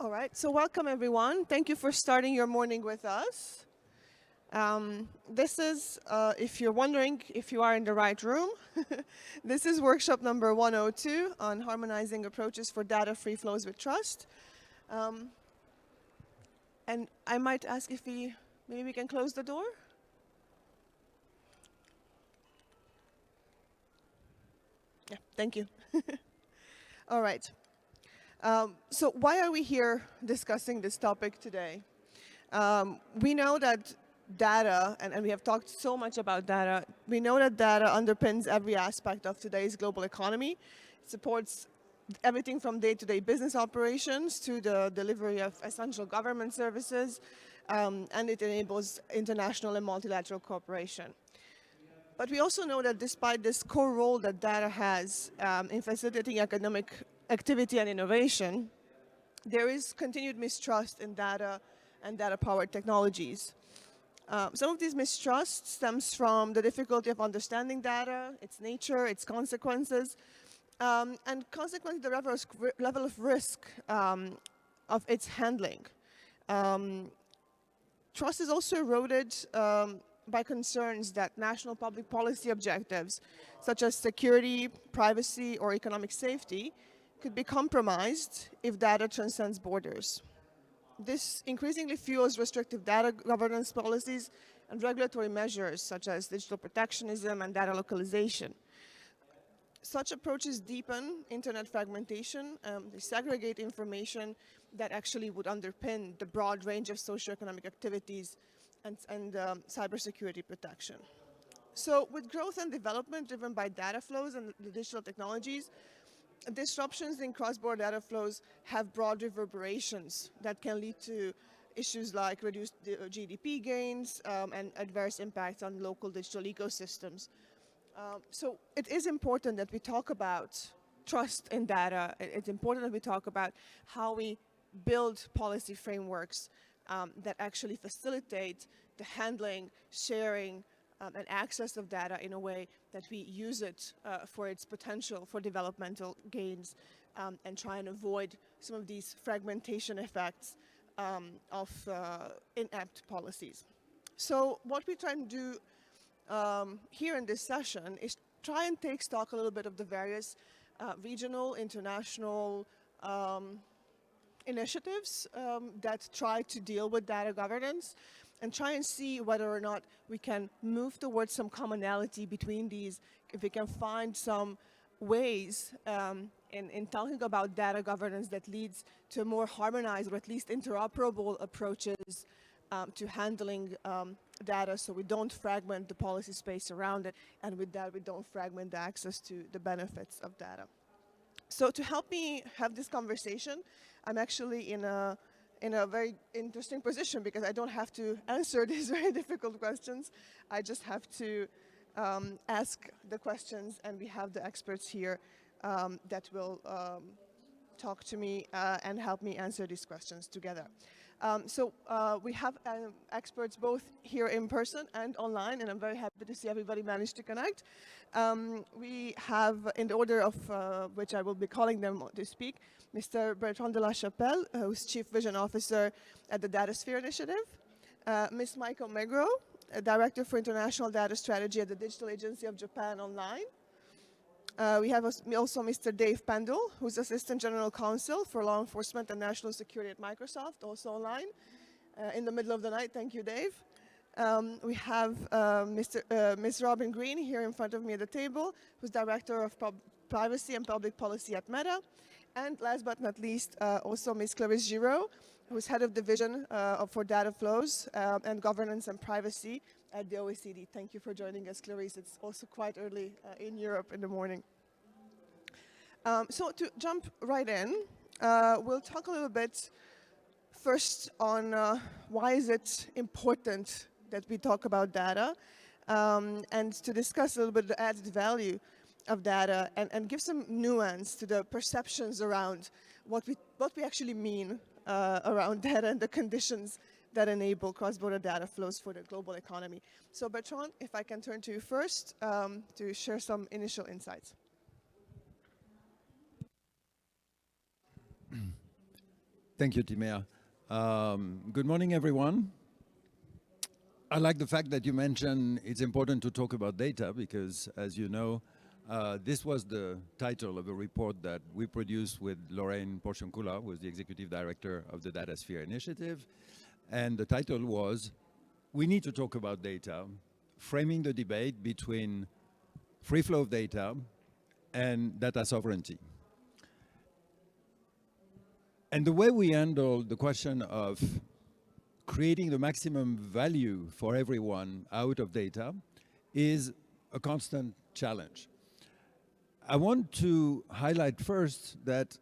All right, so welcome everyone. Thank you for starting your morning with us. This is, if you're wondering if you are in the right room, this is workshop number 102 on harmonizing approaches for data-free flows with trust. And I might ask if maybe we can close the door? Yeah, thank you. All right. So why are we here discussing this topic today? We know that data, and we have talked so much about data, we know that data underpins every aspect of today's global economy. It supports everything from day-to-day business operations to the delivery of essential government services, and it enables international and multilateral cooperation. But we also know that despite this core role that data has in facilitating economic activity and innovation, there is continued mistrust in data and data-powered technologies. Some of these mistrust stems from the difficulty of understanding data, its nature, its consequences, and consequently the level of risk of its handling. Trust is also eroded by concerns that national public policy objectives, such as security, privacy, or economic safety, could be compromised if data transcends borders. This increasingly fuels restrictive data governance policies and regulatory measures such as digital protectionism and data localization. Such approaches deepen internet fragmentation, they segregate information that actually would underpin the broad range of socioeconomic activities and cybersecurity protection. So with growth and development driven by data flows and the digital technologies, disruptions in cross-border data flows have broad reverberations that can lead to issues like reduced GDP gains and adverse impacts on local digital ecosystems. So it is important that we talk about trust in data. It's important that we talk about how we build policy frameworks that actually facilitate the handling, sharing, and access of data in a way that we use it for its potential for developmental gains and try and avoid some of these fragmentation effects of inept policies. So what we try and do here in this session is try and take stock a little bit of the various regional, international initiatives that try to deal with data governance and try and see whether or not we can move towards some commonality between these, if we can find some ways in talking about data governance that leads to a more harmonized or at least interoperable approaches to handling data so we don't fragment the policy space around it, and with that we don't fragment the access to the benefits of data. So to help me have this conversation, I'm actually in a very interesting position because I don't have to answer these very difficult questions. I just have to ask the questions, and we have the experts here that will talk to me and help me answer these questions together. So we have experts both here in person and online, and I'm very happy to see everybody managed to connect. We have, in the order of which I will be calling them to speak, Mr. Bertrand de la Chapelle, who's Chief Vision Officer at the DataSphere Initiative, Ms. Maiko Megro, Director for International Data Strategy at the Digital Agency of Japan Online. We have also Mr. Dave Pendle, who's Assistant General Counsel for Law Enforcement and National Security at Microsoft, also online, in the middle of the night. Thank you, Dave. We have Ms. Robin Green here in front of me at the table, who's Director of Privacy and Public Policy at Meta. And last but not least, also Ms. Clarisse Giraud, who's Head of Division for Data Flows and Governance and Privacy at the OECD. Thank you for joining us, Clarisse. It's also quite early in Europe in the morning. So to jump right in, we'll talk a little bit first on why is it important that we talk about data, and to discuss a little bit the added value of data and give some nuance to the perceptions around what we actually mean around data and the conditions that enable cross-border data flows for the global economy. So Bertrand, if I can turn to you first to share some initial insights. Thank you, Timea. Good morning, everyone. I like the fact that you mentioned it's important to talk about data because, as you know, this was the title of a report that we produced with Lorraine Porciuncula, who is the executive director of the DataSphere Initiative. And the title was, We Need to Talk About Data, Framing the Debate Between Free Flow of Data and Data Sovereignty. And the way we handle the question of creating the maximum value for everyone out of data is a constant challenge. I want to highlight first that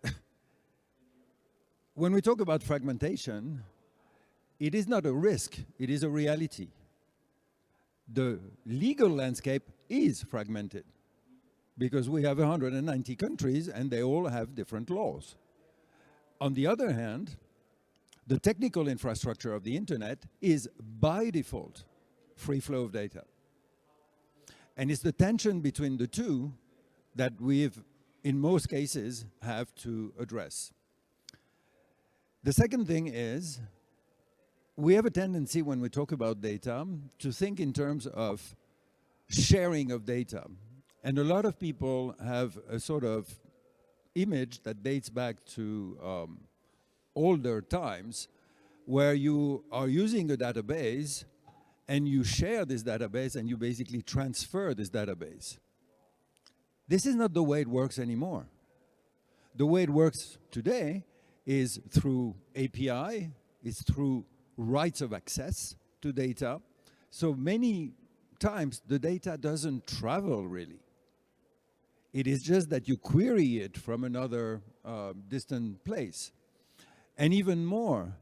when we talk about fragmentation, it is not a risk, it is a reality. The legal landscape is fragmented because we have 190 countries and they all have different laws. On the other hand, the technical infrastructure of the internet is by default free flow of data. And it's the tension between the two that we've, in most cases, have to address. The second thing is, we have a tendency when we talk about data to think in terms of sharing of data. And a lot of people have a sort of image that dates back to older times where you are using a database and you share this database and you basically transfer this database. This is not the way it works anymore. The way it works today is through API, it's through rights of access to data. So many times the data doesn't travel really. It is just that you query it from another distant place. And even more,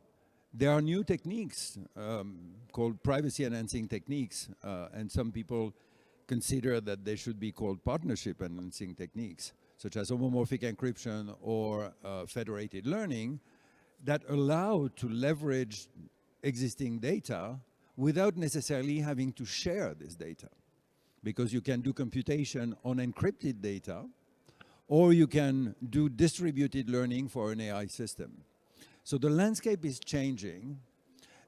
there are new techniques called privacy-enhancing techniques, and some people consider that they should be called partnership-enhancing techniques, such as homomorphic encryption or federated learning, that allow to leverage existing data without necessarily having to share this data. Because you can do computation on encrypted data, or you can do distributed learning for an AI system. So the landscape is changing,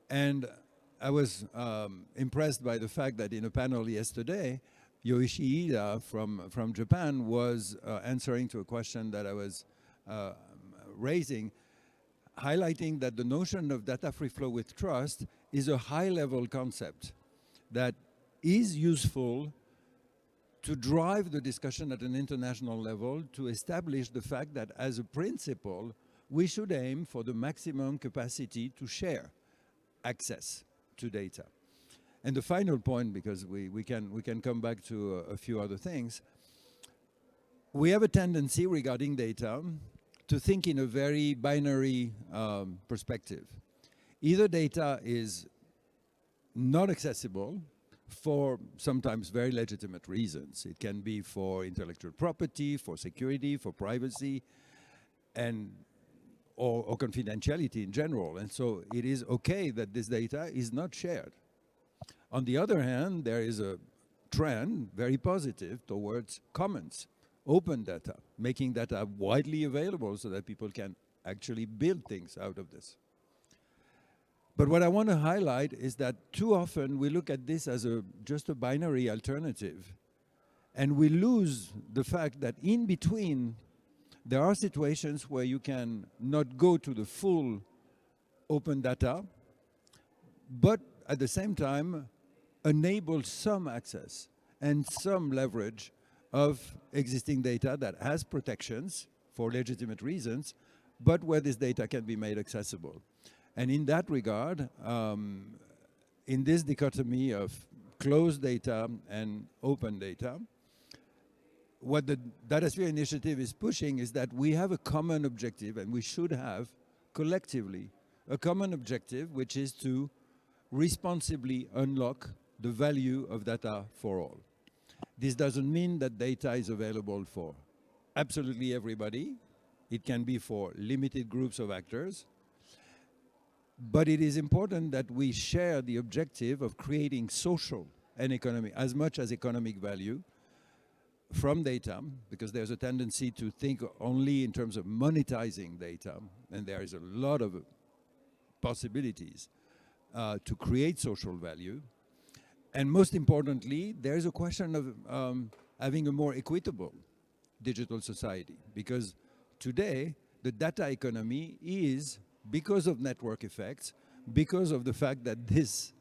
and I was impressed by the fact that in a panel yesterday, Yoichi Ida from Japan was answering to a question that I was raising, highlighting that the notion of data free flow with trust is a high-level concept that is useful to drive the discussion at an international level to establish the fact that as a principle, we should aim for the maximum capacity to share access to data. And the final point, because we can come back to a few other things, we have a tendency regarding data to think in a very binary perspective. Either data is not accessible for sometimes very legitimate reasons. It can be for intellectual property, for security, for privacy, and or confidentiality in general. And so it is okay that this data is not shared. On the other hand, there is a trend, very positive, towards commons, open data, making data widely available so that people can actually build things out of this. But what I want to highlight is that too often we look at this as just a binary alternative, and we lose the fact that in between there are situations where you can not go to the full open data, but at the same time enable some access and some leverage of existing data that has protections for legitimate reasons, but where this data can be made accessible. And in that regard, in this dichotomy of closed data and open data, what the DataSphere Initiative is pushing is that we have a common objective, and we should have collectively a common objective, which is to responsibly unlock the value of data for all. This doesn't mean that data is available for absolutely everybody. It can be for limited groups of actors. But it is important that we share the objective of creating social and economic, as much as economic value, from data, because there's a tendency to think only in terms of monetizing data, and there is a lot of possibilities to create social value. And most importantly, there is a question of having a more equitable digital society, because today the data economy is, because of network effects, because of the fact that this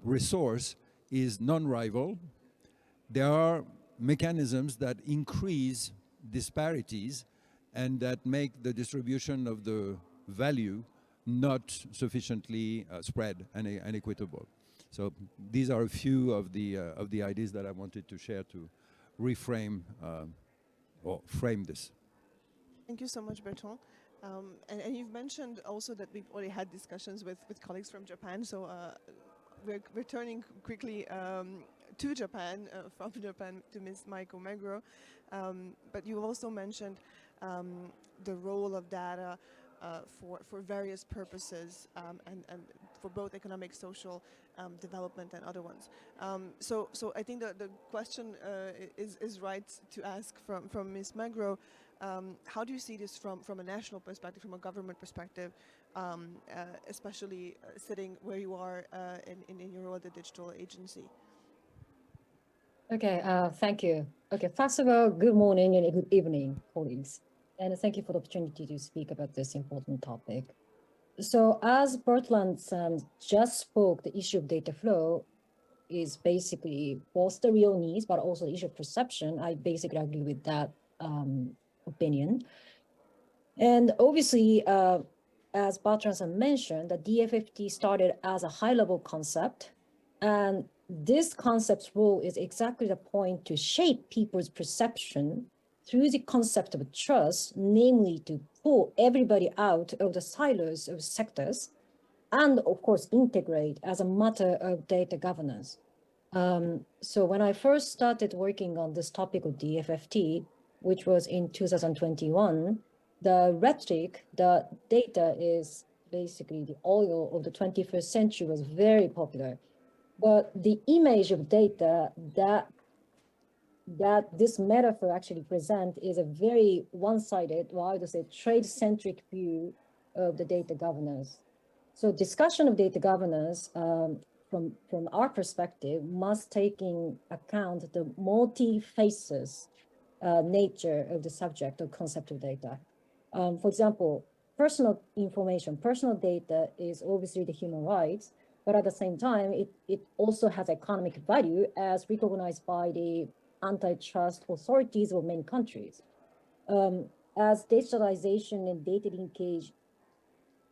resource is non-rival, there are mechanisms that increase disparities and that make the distribution of the value not sufficiently spread and equitable. So these are a few of the ideas that I wanted to share to reframe or frame this. Thank you so much, Bertrand. And you've mentioned also that we've already had discussions with colleagues from Japan, so we're returning quickly to Japan, from Japan to Ms. Maiko Meguro. But you also mentioned the role of data for various purposes, and for both economic, social development and other ones. So I think the question is right to ask from Ms. Meguro. How do you see this from a national perspective, from a government perspective, especially sitting where you are in your role at the digital agency? Okay, thank you. Okay, first of all, good morning and good evening, colleagues. And thank you for the opportunity to speak about this important topic. So as Bertrand just spoke, the issue of data flow is basically both the real needs, but also the issue of perception. I basically agree with that opinion. And obviously, as Bertrand mentioned, the DFFT started as a high-level concept, and this concept's role is exactly the point to shape people's perception through the concept of trust, namely to pull everybody out of the silos of sectors, and of course integrate as a matter of data governance. So when I first started working on this topic of DFFT, which was in 2021, the rhetoric, the data is basically the oil of the 21st century was very popular. But the image of data that this metaphor actually present is a very one-sided, or I would say trade-centric view of the data governance. So discussion of data governance from our perspective must take in account the multi-faces nature of the subject or concept of data. For example, personal information, personal data is obviously the human rights, but at the same time, it also has economic value as recognized by the antitrust authorities of many countries. As digitalization and data linkage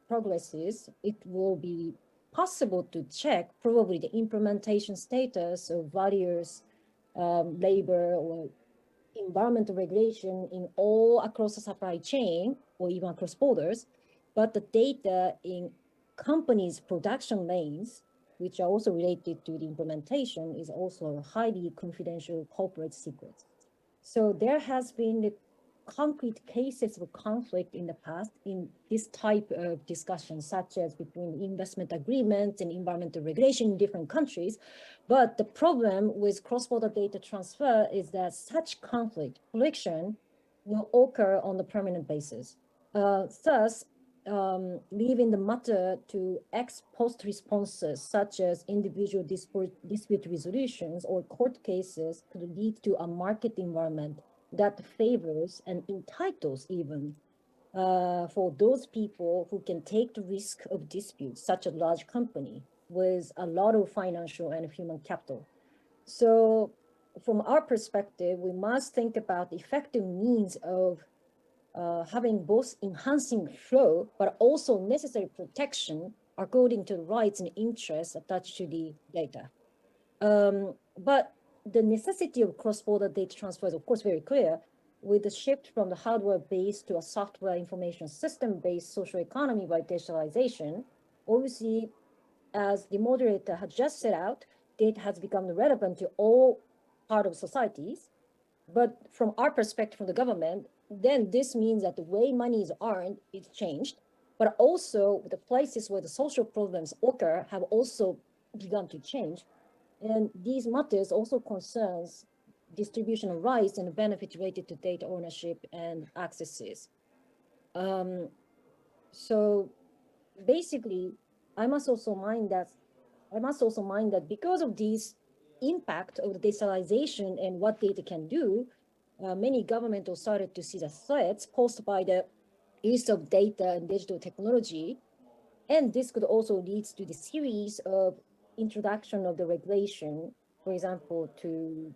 progresses, it will be possible to check probably the implementation status of various labor or environmental regulation in all across the supply chain or even across borders, but the data in companies' production lanes, which are also related to the implementation, is also highly confidential corporate secrets. So there has been concrete cases of conflict in the past in this type of discussion, such as between investment agreements and environmental regulation in different countries. But the problem with cross-border data transfer is that such conflict, friction, will occur on a permanent basis. Thus, leaving the matter to ex post responses, such as individual dispute resolutions or court cases, could lead to a market environment that favors and entitles even for those people who can take the risk of disputes, such a large company with a lot of financial and human capital. So from our perspective, we must think about the effective means of having both enhancing flow, but also necessary protection according to the rights and interests attached to the data. But the necessity of cross-border data transfer is, of course, very clear with the shift from the hardware-based to a software information system-based social economy by digitalization. Obviously, as the moderator had just set out, data has become relevant to all part of societies. But from our perspective, from the government, then this means that the way money is earned is changed, but also the places where the social problems occur have also begun to change. And these matters also concerns distribution of rights and benefits related to data ownership and accesses. So basically, I must also mind that because of this impact of the digitalization and what data can do, many governments started to see the threats posed by the use of data and digital technology. And this could also lead to the series of introduction of the regulation, for example, to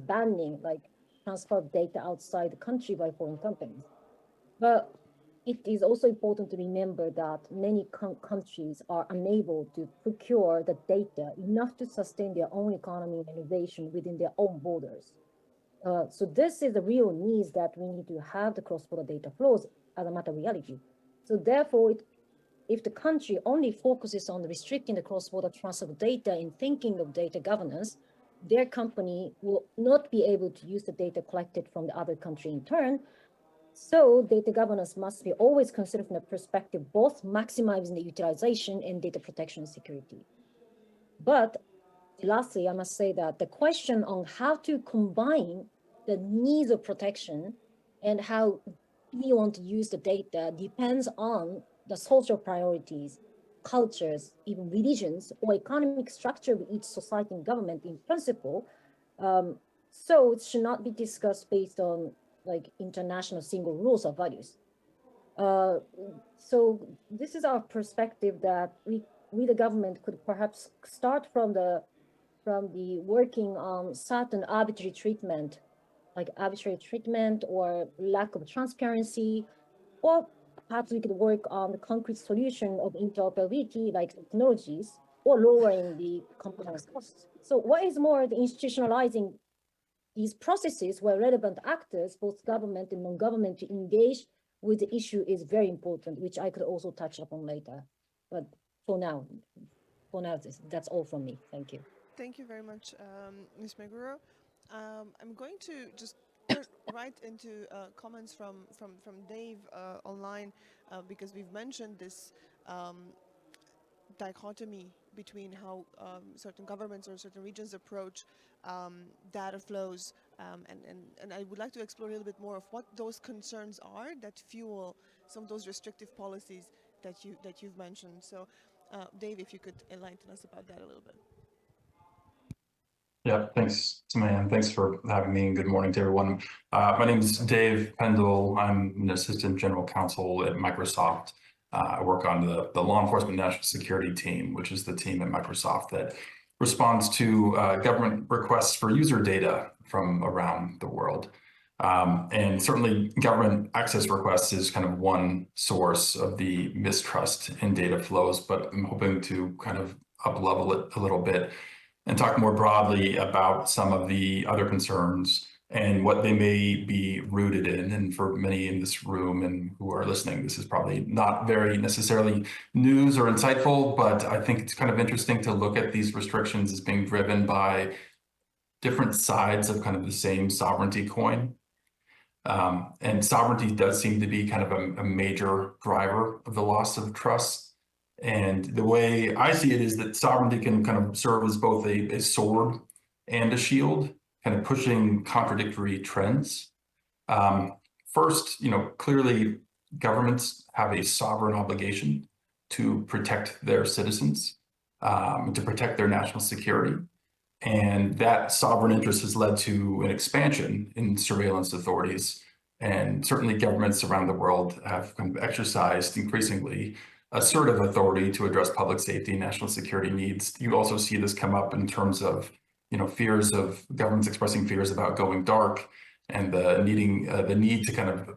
banning like transfer of data outside the country by foreign companies. But it is also important to remember that many countries are unable to procure the data enough to sustain their own economy and innovation within their own borders. So this is the real needs that we need to have the cross-border data flows as a matter of reality. So therefore, if the country only focuses on restricting the cross-border transfer of data in thinking of data governance, their company will not be able to use the data collected from the other country in turn. So data governance must be always considered from the perspective both maximizing the utilization and data protection and security. But lastly, I must say that the question on how to combine the needs of protection and how we want to use the data depends on the social priorities, cultures, even religions, or economic structure of each society and government in principle. So it should not be discussed based on like international single rules or values. So this is our perspective that we the government could perhaps start from the working on certain arbitrary treatment, like arbitrary treatment or lack of transparency, or perhaps we could work on the concrete solution of interoperability like technologies or lowering the compliance costs. So what is more, the institutionalizing these processes where relevant actors, both government and non-government, to engage with the issue is very important, which I could also touch upon later. But for now, that's all from me. Thank you. Thank you very much, Ms. Meguro. I'm going to just get right into comments from Dave online because we've mentioned this dichotomy between how certain governments or certain regions approach data flows, and I would like to explore a little bit more of what those concerns are that fuel some of those restrictive policies that you've mentioned. So, Dave, if you could enlighten us about that a little bit. Yeah, thanks, Samaya. Thanks for having me, and good morning to everyone. My name is Dave Pendle. I'm an assistant general counsel at Microsoft. I work on the law enforcement national security team, which is the team at Microsoft that responds to government requests for user data from around the world. And certainly government access requests is kind of one source of the mistrust in data flows, but I'm hoping to kind of up-level it a little bit and talk more broadly about some of the other concerns and what they may be rooted in. And for many in this room and who are listening, this is probably not very necessarily news or insightful, but I think it's kind of interesting to look at these restrictions as being driven by different sides of kind of the same sovereignty coin. And sovereignty does seem to be kind of a major driver of the loss of trust. And the way I see it is that sovereignty can kind of serve as both a sword and a shield, kind of pushing contradictory trends. First, clearly governments have a sovereign obligation to protect their citizens, to protect their national security. And that sovereign interest has led to an expansion in surveillance authorities. And certainly governments around the world have kind of exercised increasingly assertive authority to address public safety and national security needs. You also see this come up in terms of, fears of governments expressing fears about going dark and the need to kind of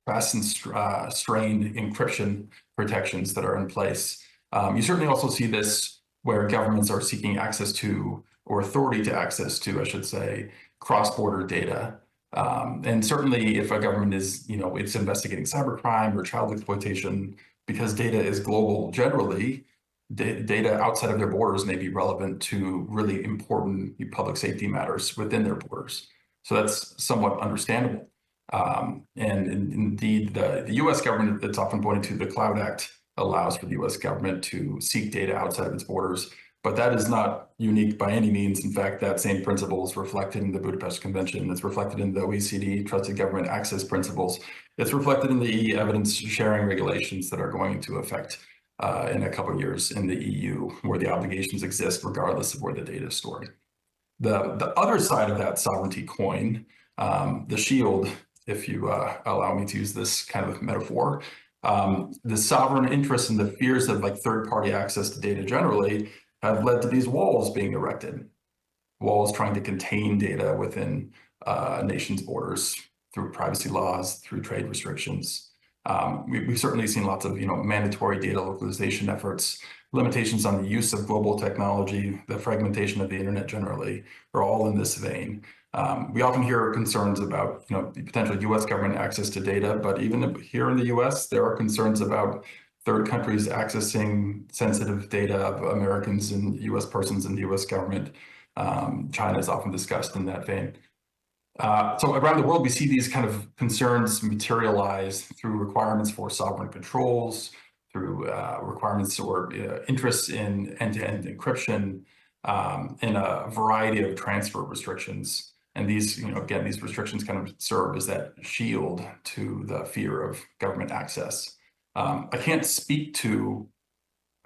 fasten strained encryption protections that are in place. You certainly also see this where governments are seeking access to, or authority to access to, I should say, cross-border data. And certainly if a government is, it's investigating cybercrime or child exploitation, because data is global generally, data outside of their borders may be relevant to really important public safety matters within their borders. So that's somewhat understandable. And indeed, the US government that's often pointed to, the Cloud Act, allows for the US government to seek data outside of its borders. But that is not unique by any means. In fact, that same principle is reflected in the Budapest Convention. It's reflected in the OECD Trusted Government Access Principles. It's reflected in the e-evidence sharing regulations that are going into effect in a couple of years in the EU, where the obligations exist regardless of where the data is stored. The other side of that sovereignty coin, the shield, if you allow me to use this kind of metaphor, the sovereign interests and the fears of like third-party access to data generally have led to these walls being erected. Walls trying to contain data within a nation's borders through privacy laws, through trade restrictions. We've certainly seen lots of mandatory data localization efforts, limitations on the use of global technology, the fragmentation of the internet generally, are all in this vein. We often hear concerns about the potential U.S. government access to data, but even here in the U.S., there are concerns about third countries accessing sensitive data of Americans and U.S. persons in the U.S. government. China is often discussed in that vein. So around the world, we see these kind of concerns materialize through requirements for sovereign controls, through requirements or interests in end-to-end encryption, and a variety of transfer restrictions. And these, again, these restrictions kind of serve as that shield to the fear of government access. I can't speak to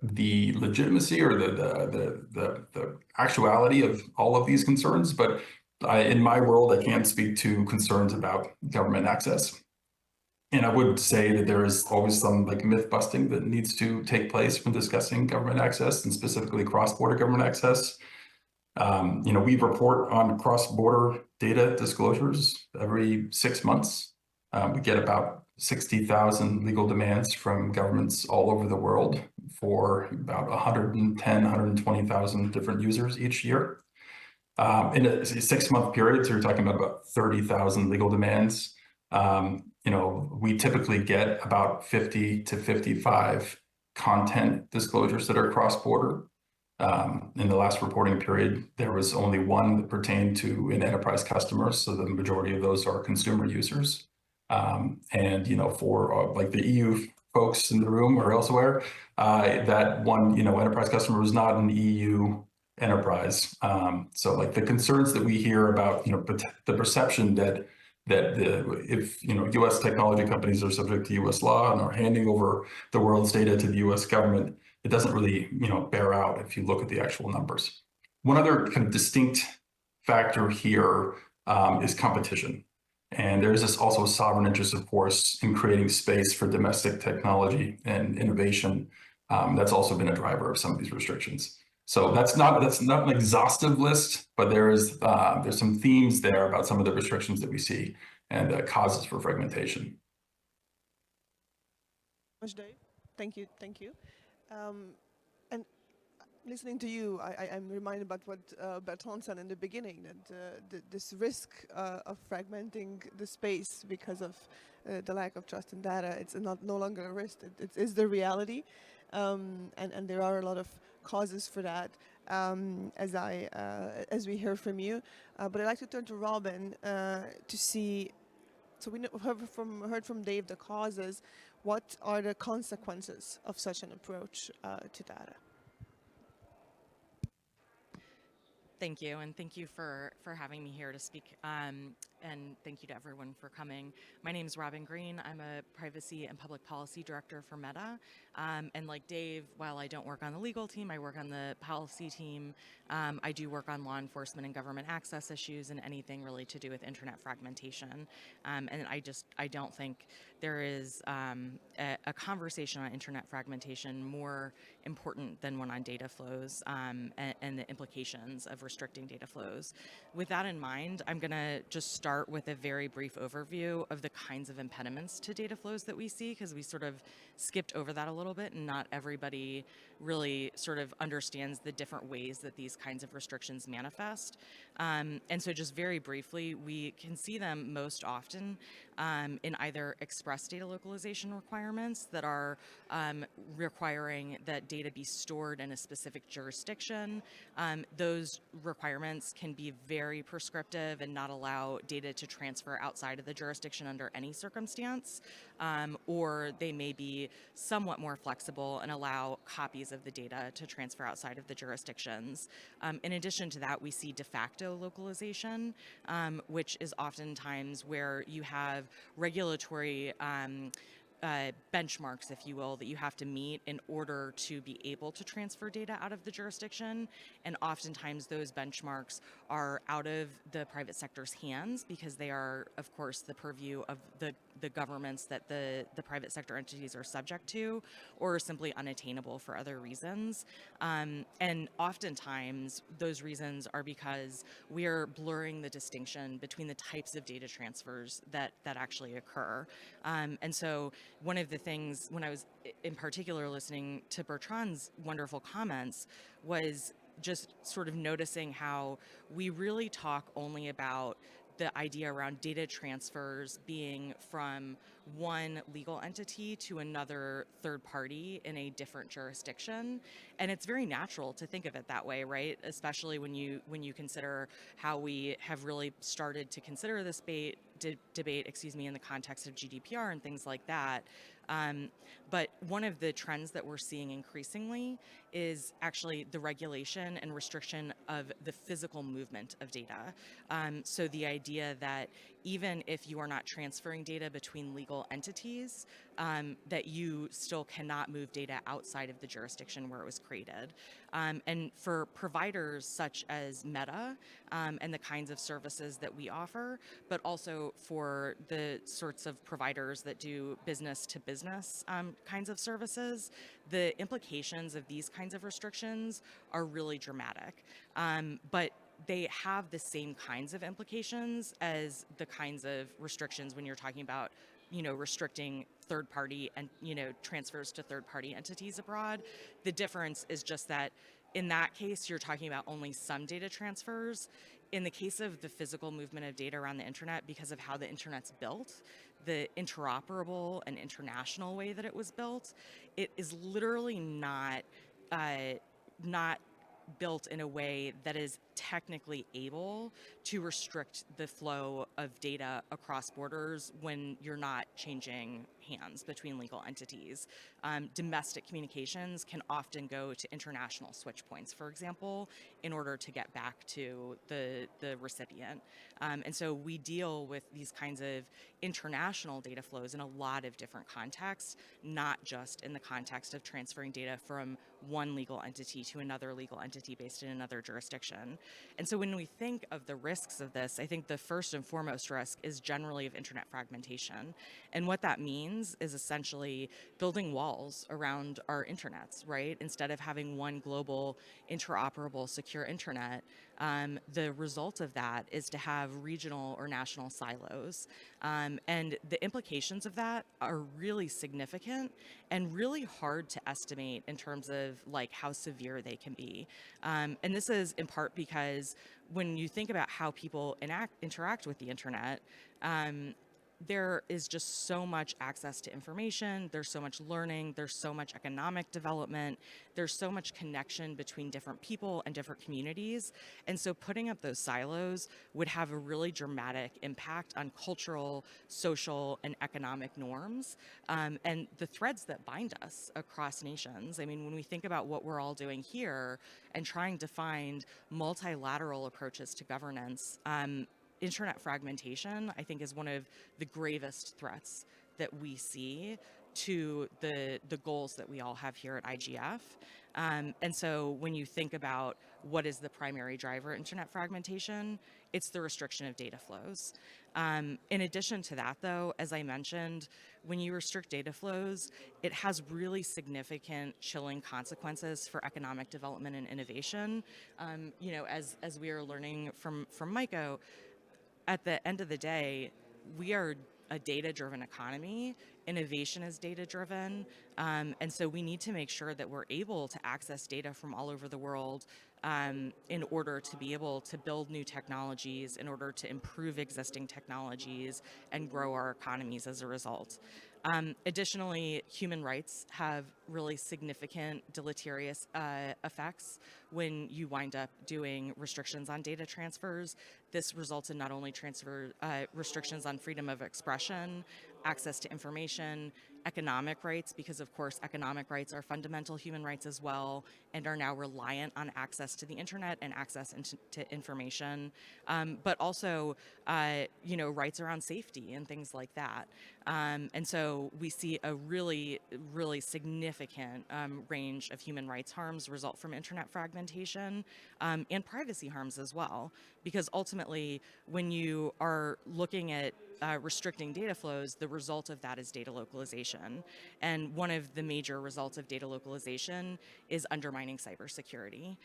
the legitimacy or the actuality of all of these concerns, but in my world, I can speak to concerns about government access. And I would say that there is always some like myth busting that needs to take place when discussing government access, and specifically cross-border government access. We report on cross-border data disclosures every 6 months. We get about 60,000 legal demands from governments all over the world for about 110, 120,000 different users each year. In a 6-month period, so you're talking about 30,000 legal demands. We typically get about 50 to 55 content disclosures that are cross-border. In the last reporting period, there was only one that pertained to an enterprise customer, so the majority of those are consumer users. For like the EU folks in the room or elsewhere, that one enterprise customer was not an EU enterprise. So like the concerns that we hear about the perception that if U.S. technology companies are subject to U.S. law and are handing over the world's data to the U.S. government, it doesn't really bear out if you look at the actual numbers. One other kind of distinct factor here is competition. And there's this also a sovereign interest, of course, in creating space for domestic technology and innovation. That's also been a driver of some of these restrictions. So that's not an exhaustive list, but there's some themes there about some of the restrictions that we see and causes for fragmentation. Dave, thank you. And listening to you, I'm reminded about what Bertrand said in the beginning, that this risk of fragmenting the space because of the lack of trust in data, it's no longer a risk, it is the reality. And there are a lot of causes for that, as we heard from you. But I'd like to turn to Robin to see, so we heard from Dave the causes. What are the consequences of such an approach to data? Thank you, and thank you for having me here to speak, and thank you to everyone for coming. My name is Robin Green. I'm a Privacy and Public Policy Director for Meta, and like Dave, while I don't work on the legal team, I work on the policy team. I do work on law enforcement and government access issues and anything really to do with internet fragmentation, and I don't think there is a conversation on internet fragmentation more important than one on data flows and the implications of restricting data flows. With that in mind, I'm going to just start with a very brief overview of the kinds of impediments to data flows that we see, because we sort of skipped over that a little bit, and not everybody really sort of understands the different ways that these kinds of restrictions manifest. And so just very briefly, we can see them most often in either express data localization requirements that are requiring that data be stored in a specific jurisdiction. Those requirements can be very prescriptive and not allow data to transfer outside of the jurisdiction under any circumstance, or they may be somewhat more flexible and allow copies of the data to transfer outside of the jurisdictions. In addition to that, we see de facto localization, which is oftentimes where you have regulatory benchmarks, if you will, that you have to meet in order to be able to transfer data out of the jurisdiction. And oftentimes those benchmarks are out of the private sector's hands because they are, of course, the purview of the governments that the private sector entities are subject to, or are simply unattainable for other reasons. And oftentimes those reasons are because we are blurring the distinction between the types of data transfers that actually occur. And so one of the things, when I was in particular listening to Bertrand's wonderful comments, was just sort of noticing how we really talk only about the idea around data transfers being from one legal entity to another third party in a different jurisdiction. And it's very natural to think of it that way, right? Especially when you consider how we have really started to consider this debate, in the context of GDPR and things like that. But one of the trends that we're seeing increasingly is actually the regulation and restriction of the physical movement of data. So the idea that even if you are not transferring data between legal entities, that you still cannot move data outside of the jurisdiction where it was created. And for providers such as Meta and the kinds of services that we offer, but also for the sorts of providers that do business to business kinds of services, the implications of these kinds of restrictions are really dramatic. But they have the same kinds of implications as the kinds of restrictions when you're talking about, restricting third party and, transfers to third party entities abroad. The difference is just that in that case, you're talking about only some data transfers. In the case of the physical movement of data around the internet, because of how the internet's built, the interoperable and international way that it was built, it is literally not built in a way that is technically able to restrict the flow of data across borders when you're not changing hands between legal entities. Domestic communications can often go to international switch points, for example, in order to get back to the recipient. And so we deal with these kinds of international data flows in a lot of different contexts, not just in the context of transferring data from one legal entity to another legal entity based in another jurisdiction. And so when we think of the risks of this, I think the first and foremost risk is generally of internet fragmentation. And what that means is essentially building walls around our internets, right? Instead of having one global, interoperable, secure internet, the result of that is to have regional or national silos. And the implications of that are really significant and really hard to estimate in terms of like how severe they can be. And this is in part because when you think about how people interact with the internet, there is just so much access to information, there's so much learning, there's so much economic development, there's so much connection between different people and different communities. And so putting up those silos would have a really dramatic impact on cultural, social, and economic norms, and the threads that bind us across nations. I mean, when we think about what we're all doing here and trying to find multilateral approaches to governance, internet fragmentation, I think, is one of the gravest threats that we see to the goals that we all have here at IGF. And so when you think about what is the primary driver of internet fragmentation, it's the restriction of data flows. In addition to that, though, as I mentioned, when you restrict data flows, it has really significant chilling consequences for economic development and innovation. As we are learning from Maiko, at the end of the day, we are a data-driven economy. Innovation is data-driven. And so we need to make sure that we're able to access data from all over the world in order to be able to build new technologies, in order to improve existing technologies and grow our economies as a result. Additionally, human rights have really significant deleterious effects when you wind up doing restrictions on data transfers. This results in not only restrictions on freedom of expression, access to information, economic rights, because of course economic rights are fundamental human rights as well, and are now reliant on access to the internet and access to information, but also rights around safety and things like that. And so we see a really, really significant range of human rights harms result from internet fragmentation, and privacy harms as well, because ultimately when you are looking at restricting data flows, the result of that is data localization. And one of the major results of data localization is undermining cybersecurity.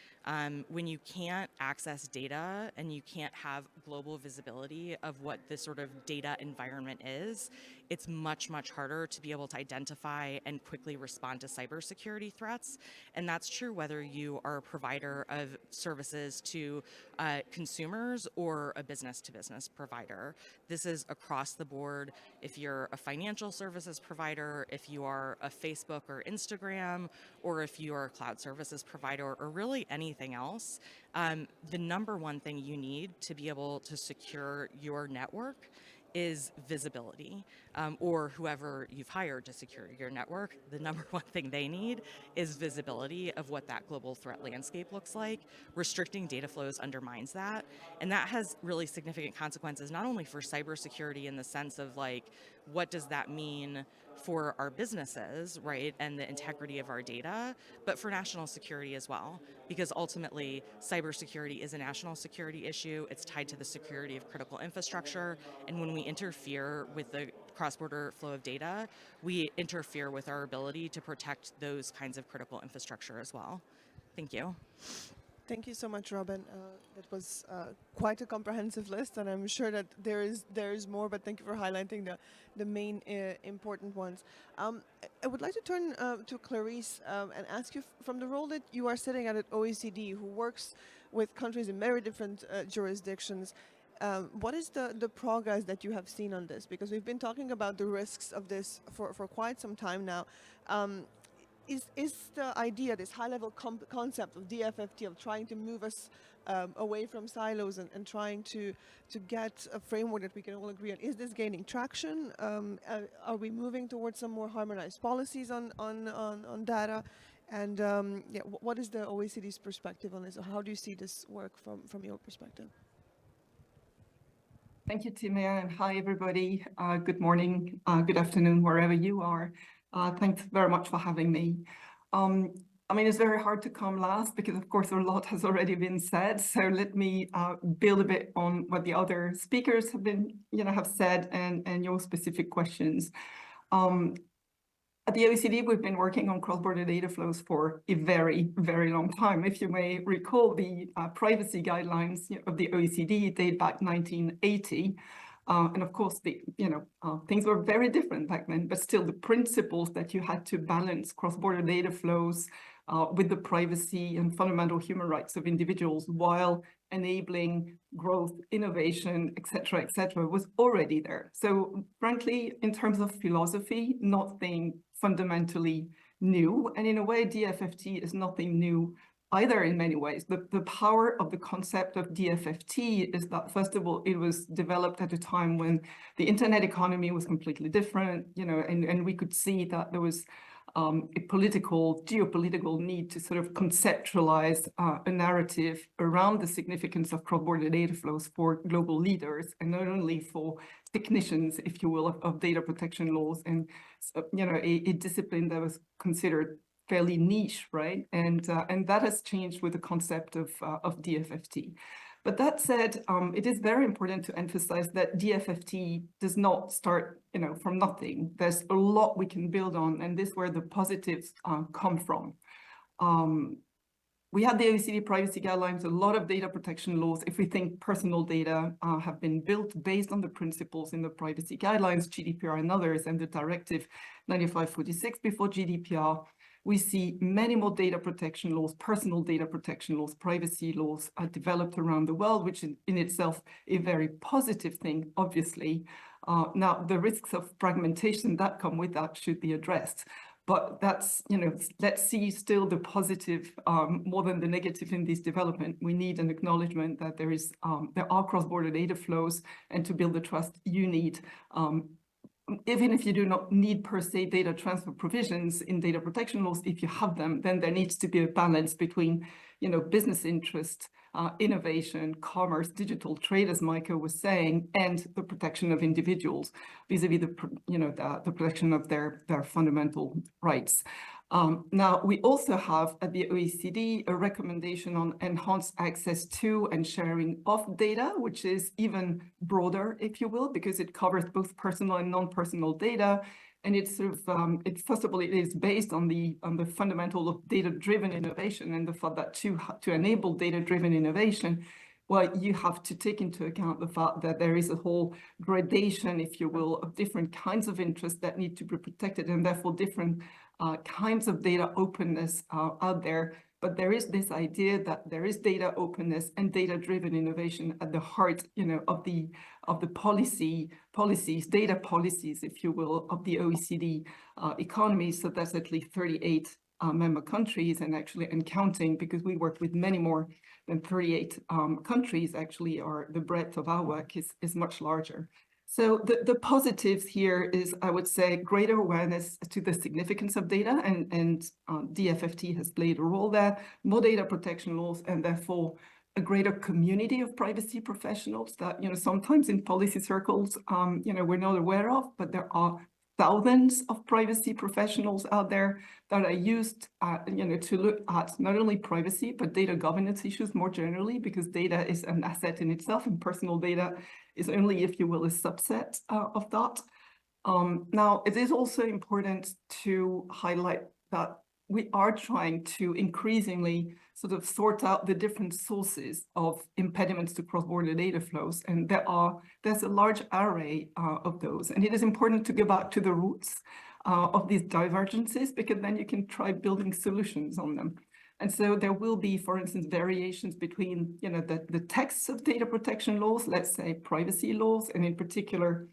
When you can't access data and you can't have global visibility of what this sort of data environment is, it's much, much harder to be able to identify and quickly respond to cybersecurity threats. And that's true whether you are a provider of services to consumers or a business-to-business provider. This is across the board. If you're a financial services provider, if you are a Facebook or Instagram, or if you are a cloud services provider, or really anything else, the number one thing you need to be able to secure your network is visibility, or whoever you've hired to secure your network, the number one thing they need is visibility of what that global threat landscape looks like. Restricting data flows undermines that, and that has really significant consequences, not only for cybersecurity in the sense of like, what does that mean for our businesses, right, and the integrity of our data, but for national security as well, because ultimately cybersecurity is a national security issue. It's tied to the security of critical infrastructure, and when we interfere with the cross-border flow of data, we interfere with our ability to protect those kinds of critical infrastructure as well. Thank you. Thank you so much, Robin. That was quite a comprehensive list, and I'm sure that there is more, but thank you for highlighting the main important ones. I would like to turn to Clarice and ask you, from the role that you are sitting at OECD, who works with countries in very different jurisdictions, what is the progress that you have seen on this? Because we've been talking about the risks of this for quite some time now. Is the idea, this high-level concept of DFFT, of trying to move us away from silos and trying to get a framework that we can all agree on, is this gaining traction? Are we moving towards some more harmonized policies on data? And what is the OECD's perspective on this? How do you see this work from your perspective? Thank you, Timea, and hi, everybody. Good morning, good afternoon, wherever you are. Thanks very much for having me. I mean, it's very hard to come last because, of course, a lot has already been said. So let me build a bit on what the other speakers have said and your specific questions. At the OECD, we've been working on cross-border data flows for a very, very long time. If you may recall, the privacy guidelines of the OECD date back 1980. And of course, things were very different back then, but still the principles that you had to balance cross-border data flows with the privacy and fundamental human rights of individuals while enabling growth, innovation, et cetera, was already there. So frankly, in terms of philosophy, nothing fundamentally new. And in a way, DFFT is nothing new either in many ways. The power of the concept of DFFT is that, first of all, it was developed at a time when the internet economy was completely different, and we could see that there was a geopolitical need to sort of conceptualize a narrative around the significance of cross-border data flows for global leaders, and not only for technicians, if you will, of data protection laws, and a discipline that was considered fairly niche, right? And that has changed with the concept of DFFT. But that said, it is very important to emphasize that DFFT does not start, from nothing. There's a lot we can build on, and this is where the positives come from. We have the OECD privacy guidelines, a lot of data protection laws. If we think personal data have been built based on the principles in the privacy guidelines, GDPR and others, and the directive 95/46 before GDPR. we see many more data protection laws, personal data protection laws, privacy laws are developed around the world, which is in itself a very positive thing, obviously. Now, the risks of fragmentation that come with that should be addressed. But that's, let's see still the positive more than the negative in this development. We need an acknowledgement that there are cross-border data flows, and to build the trust, you need even if you do not need per se data transfer provisions in data protection laws, if you have them, then there needs to be a balance between, business interest, innovation, commerce, digital trade, as Micah was saying, and the protection of individuals vis-a-vis the protection of their fundamental rights. Now, we also have at the OECD a recommendation on enhanced access to and sharing of data, which is even broader, if you will, because it covers both personal and non-personal data. And it's sort of, first of all, it is based on the fundamental of data-driven innovation, and the fact that to enable data-driven innovation, well, you have to take into account the fact that there is a whole gradation, if you will, of different kinds of interests that need to be protected, and therefore different kinds of data openness out there. But there is this idea that there is data openness and data-driven innovation at the heart, of the policies, data policies, if you will, of the OECD economy. So that's at least 38 member countries, and counting, because we work with many more than 38 countries. Actually, the breadth of our work is much larger. So the positives here is, I would say, greater awareness to the significance of data, and DFFT has played a role there, more data protection laws, and therefore a greater community of privacy professionals that, sometimes in policy circles, we're not aware of, but there are thousands of privacy professionals out there that are used, to look at not only privacy, but data governance issues more generally, because data is an asset in itself, and personal data is only, if you will, a subset of that. Now, it is also important to highlight that we are trying to increasingly sort of sort out the different sources of impediments to cross-border data flows, and there's a large array of those. And it is important to go back to the roots of these divergences, because then you can try building solutions on them. And so there will be, for instance, variations between, the texts of data protection laws, let's say privacy laws, and in particular,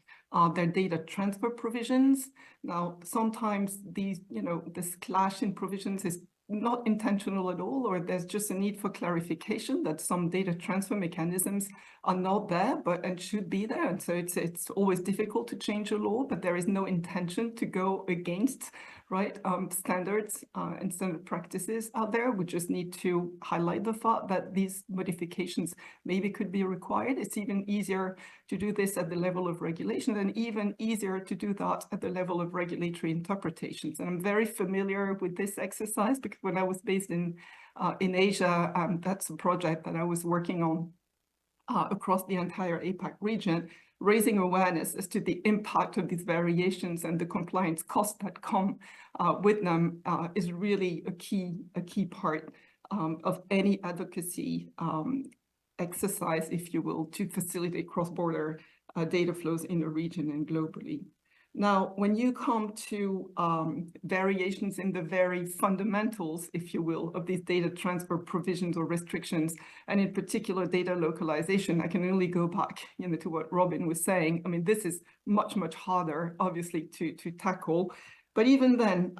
their data transfer provisions. Now, sometimes this clash in provisions is not intentional at all, or there's just a need for clarification that some data transfer mechanisms are not there, and should be there. And so it's always difficult to change a law, but there is no intention to go against, right, standards and standard practices out there. We just need to highlight the fact that these modifications maybe could be required. It's even easier to do this at the level of regulation, and even easier to do that at the level of regulatory interpretations. And I'm very familiar with this exercise, because when I was based in Asia, that's a project that I was working on across the entire APAC region, raising awareness as to the impact of these variations and the compliance costs that come with them is really a key part of any advocacy exercise, if you will, to facilitate cross-border data flows in the region and globally. Now, when you come to variations in the very fundamentals, if you will, of these data transfer provisions or restrictions, and in particular data localization, I can only go back, to what Robin was saying. I mean, this is much, much harder, obviously, to tackle. But even then,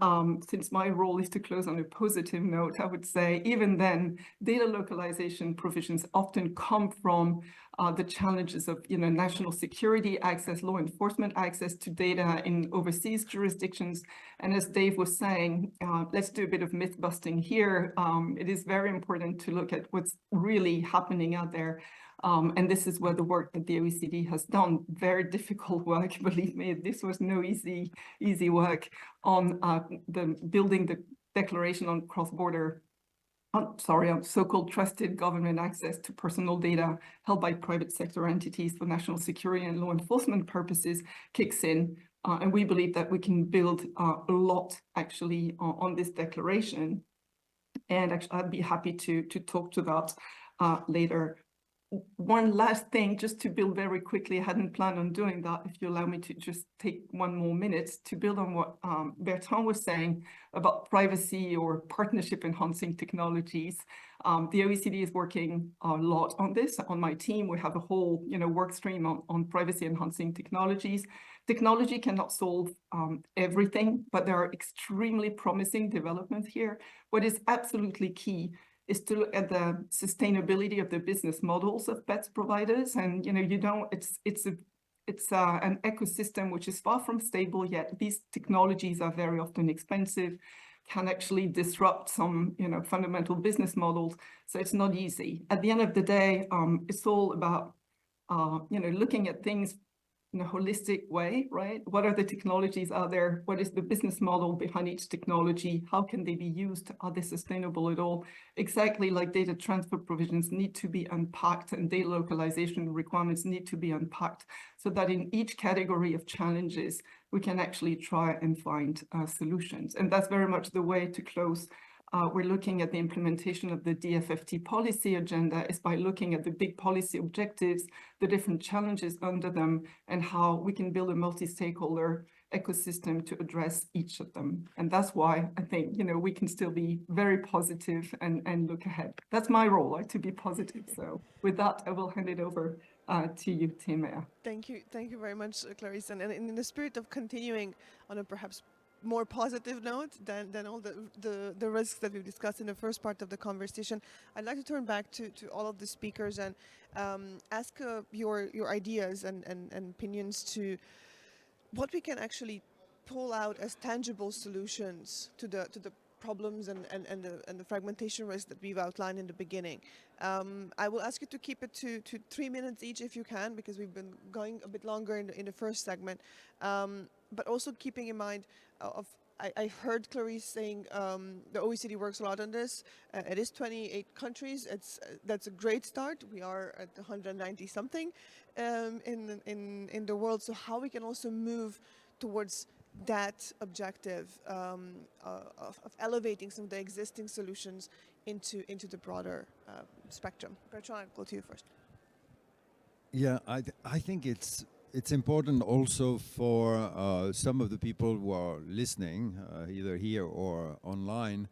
since my role is to close on a positive note, I would say even then, data localization provisions often come from the challenges of national security access, law enforcement access to data in overseas jurisdictions. And as Dave was saying, let's do a bit of myth busting here. It is very important to look at what's really happening out there. And this is where the work that the OECD has done, very difficult work, believe me, this was no easy work on building the declaration on cross-border, on so-called trusted government access to personal data held by private sector entities for national security and law enforcement purposes kicks in. And we believe that we can build a lot actually on this declaration. And actually, I'd be happy to talk to that later one last thing, just to build very quickly, I hadn't planned on doing that. If you allow me to just take one more minute to build on what Bertrand was saying about privacy or partnership enhancing technologies. The OECD is working a lot on this. On my team, we have a whole work stream on privacy enhancing technologies. Technology cannot solve everything, but there are extremely promising developments here. What is absolutely key is to look at the sustainability of the business models of pets providers. And it's an ecosystem which is far from stable yet. These technologies are very often expensive, can actually disrupt some fundamental business models. So it's not easy. At the end of the day, it's all about looking at things in a holistic way, right? What are the technologies out there? What is the business model behind each technology? How can they be used? Are they sustainable at all? Exactly like data transfer provisions need to be unpacked and data localization requirements need to be unpacked so that in each category of challenges, we can actually try and find solutions. And that's very much the way to close. We're looking at the implementation of the DFFT policy agenda is by looking at the big policy objectives, the different challenges under them, and how we can build a multi-stakeholder ecosystem to address each of them. And that's why I think, we can still be very positive and look ahead. That's my role, to be positive. So with that, I will hand it over to you, Timea. Thank you very much, Clarice. And in the spirit of continuing on a perhaps more positive note than all the risks that we've discussed in the first part of the conversation, I'd like to turn back to all of the speakers and ask your ideas and opinions to what we can actually pull out as tangible solutions to the problems and the fragmentation risk that we've outlined in the beginning. I will ask you to keep it to 3 minutes each if you can, because we've been going a bit longer in the first segment. But also keeping in mind I heard Clarice saying the OECD works a lot on this. It is 28 countries. That's a great start. We are at 190 something in the world. So how we can also move towards that objective of elevating some of the existing solutions into the broader spectrum. Bertrand, I'll go to you first. Yeah, I think it's important also for some of the people who are listening, either here or online.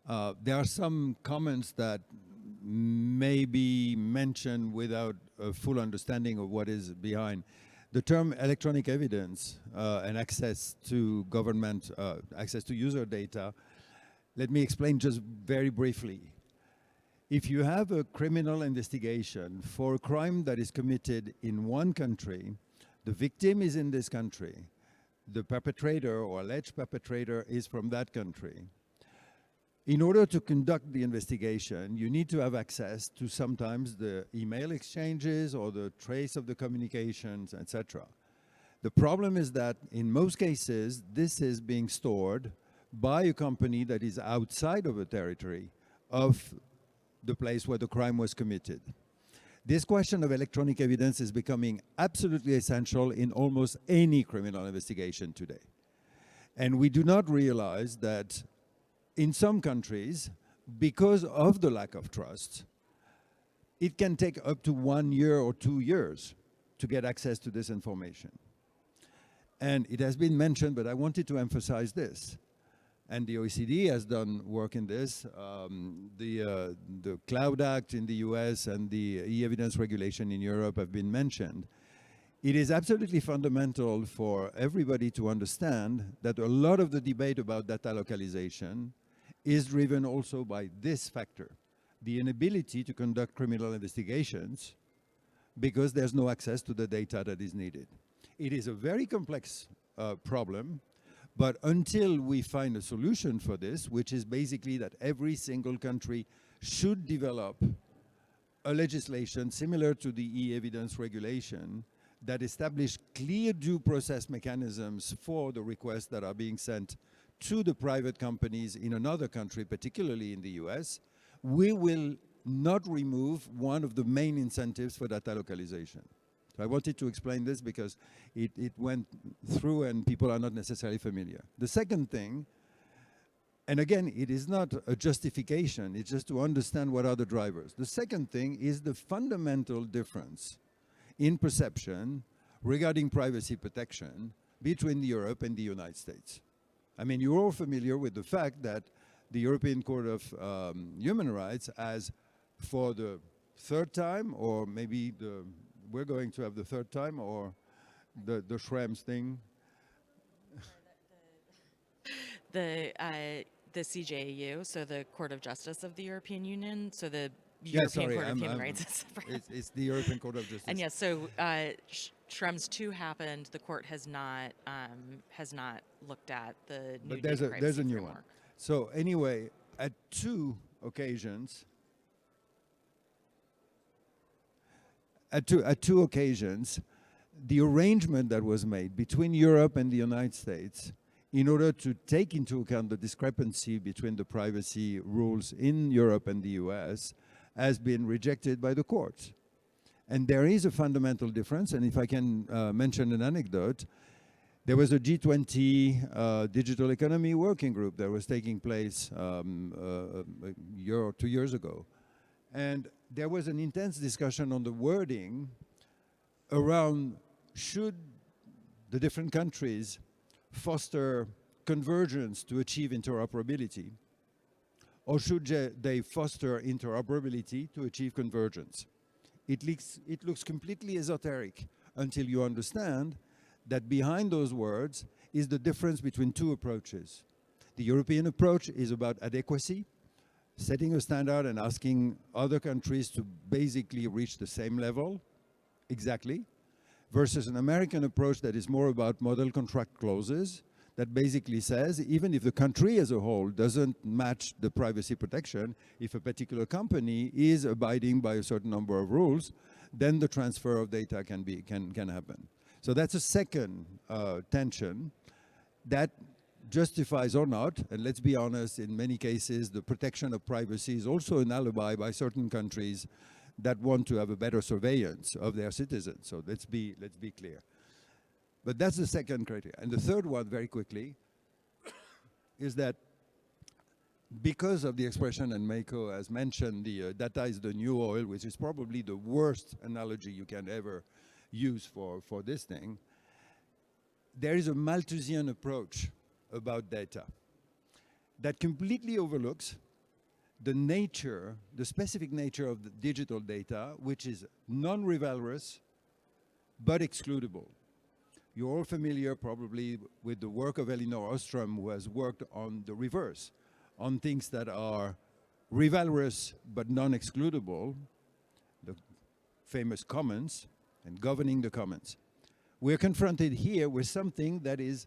There are some comments that may be mentioned without a full understanding of what is behind. The term electronic evidence and access to government, access to user data, let me explain just very briefly. If you have a criminal investigation for a crime that is committed in one country, the victim is in this country, the perpetrator or alleged perpetrator is from that country. In order to conduct the investigation, you need to have access to sometimes the email exchanges or the trace of the communications, etc. The problem is that in most cases, this is being stored by a company that is outside of a territory of the place where the crime was committed. This question of electronic evidence is becoming absolutely essential in almost any criminal investigation today. And we do not realize that in some countries, because of the lack of trust, it can take up to 1 year or 2 years to get access to this information. And it has been mentioned, but I wanted to emphasize this. And the OECD has done work in this. The Cloud Act in the US and the e-evidence regulation in Europe have been mentioned. It is absolutely fundamental for everybody to understand that a lot of the debate about data localization is driven also by this factor, the inability to conduct criminal investigations because there's no access to the data that is needed. It is a very complex problem. But until we find a solution for this, which is basically that every single country should develop a legislation similar to the e-evidence regulation that establish clear due process mechanisms for the requests that are being sent to the private companies in another country, particularly in the US, we will not remove one of the main incentives for data localization. So I wanted to explain this because it went through and people are not necessarily familiar. The second thing, And again, it is not a justification, it's just to understand what are the drivers. The second thing is the fundamental difference in perception regarding privacy protection between Europe and the United States. I mean, you're all familiar with the fact that the European Court of Human Rights has, for the third time, or maybe we're going to have the third time, or the Schrems thing. The CJEU, so the Court of Justice of the European Union, so the Yeah, European sorry, Court of Human Rights is separate. it's the European Court of Justice. And yes, so Schrems 2 happened. The court has not looked at the new But there's data a privacy new framework. one. So anyway, at two occasions, the arrangement that was made between Europe and the United States in order to take into account the discrepancy between the privacy rules in Europe and the US has been rejected by the court. And there is a fundamental difference, and if I can mention an anecdote, there was a G20 digital economy working group that was taking place a year or 2 years ago. And there was an intense discussion on the wording around should the different countries foster convergence to achieve interoperability, or should they foster interoperability to achieve convergence? It looks completely esoteric until you understand that behind those words is the difference between two approaches. The European approach is about adequacy, setting a standard and asking other countries to basically reach the same level, exactly, versus an American approach that is more about model contract clauses that basically says even if the country as a whole doesn't match the privacy protection, if a particular company is abiding by a certain number of rules, then the transfer of data can happen. So that's a second tension that justifies or not, and let's be honest, in many cases the protection of privacy is also an alibi by certain countries that want to have a better surveillance of their citizens. So let's be clear. But that's the second criteria. And the third one, very quickly, is that because of the expression, and Meiko has mentioned, the data is the new oil, which is probably the worst analogy you can ever use for this thing, there is a Malthusian approach about data that completely overlooks the specific nature of the digital data, which is non-rivalrous but excludable. You're all familiar probably with the work of Elinor Ostrom, who has worked on the reverse, on things that are rivalrous but non-excludable, the famous commons, and governing the commons. We're confronted here with something that is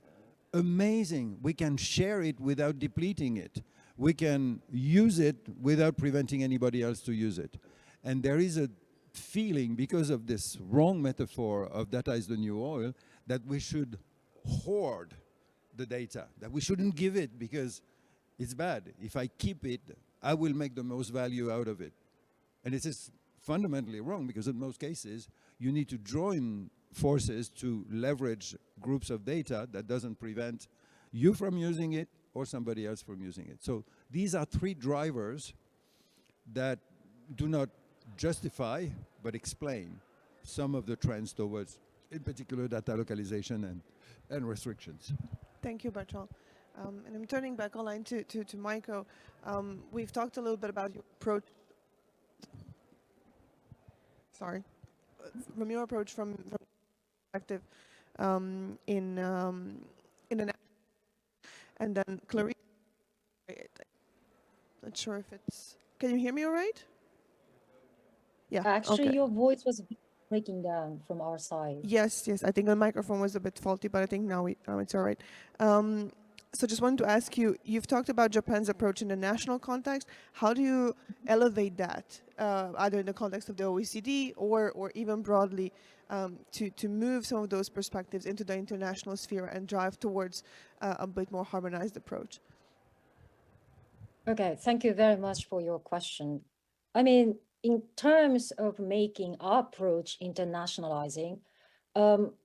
amazing. We can share it without depleting it. We can use it without preventing anybody else to use it. And there is a feeling, because of this wrong metaphor of data is the new oil, that we should hoard the data, that we shouldn't give it because it's bad. If I keep it, I will make the most value out of it. And this is fundamentally wrong, because in most cases, you need to join forces to leverage groups of data that doesn't prevent you from using it or somebody else from using it. So these are three drivers that do not justify, but explain some of the trends towards, in particular, data localization and restrictions. Thank you, Bertrand. And I'm turning back online to Maiko. We've talked a little bit about your approach. Sorry. From your approach from perspective in an, and then Clarice, not sure if it's, can you hear me all right? Yeah. Actually, okay. your voice was breaking down from our side. Yes, I think the microphone was a bit faulty, but I think now it's all right. So just wanted to ask you, you've talked about Japan's approach in the national context. How do you elevate that, either in the context of the OECD or even broadly, to move some of those perspectives into the international sphere and drive towards a bit more harmonized approach? Okay, thank you very much for your question. I mean, in terms of making our approach internationalizing,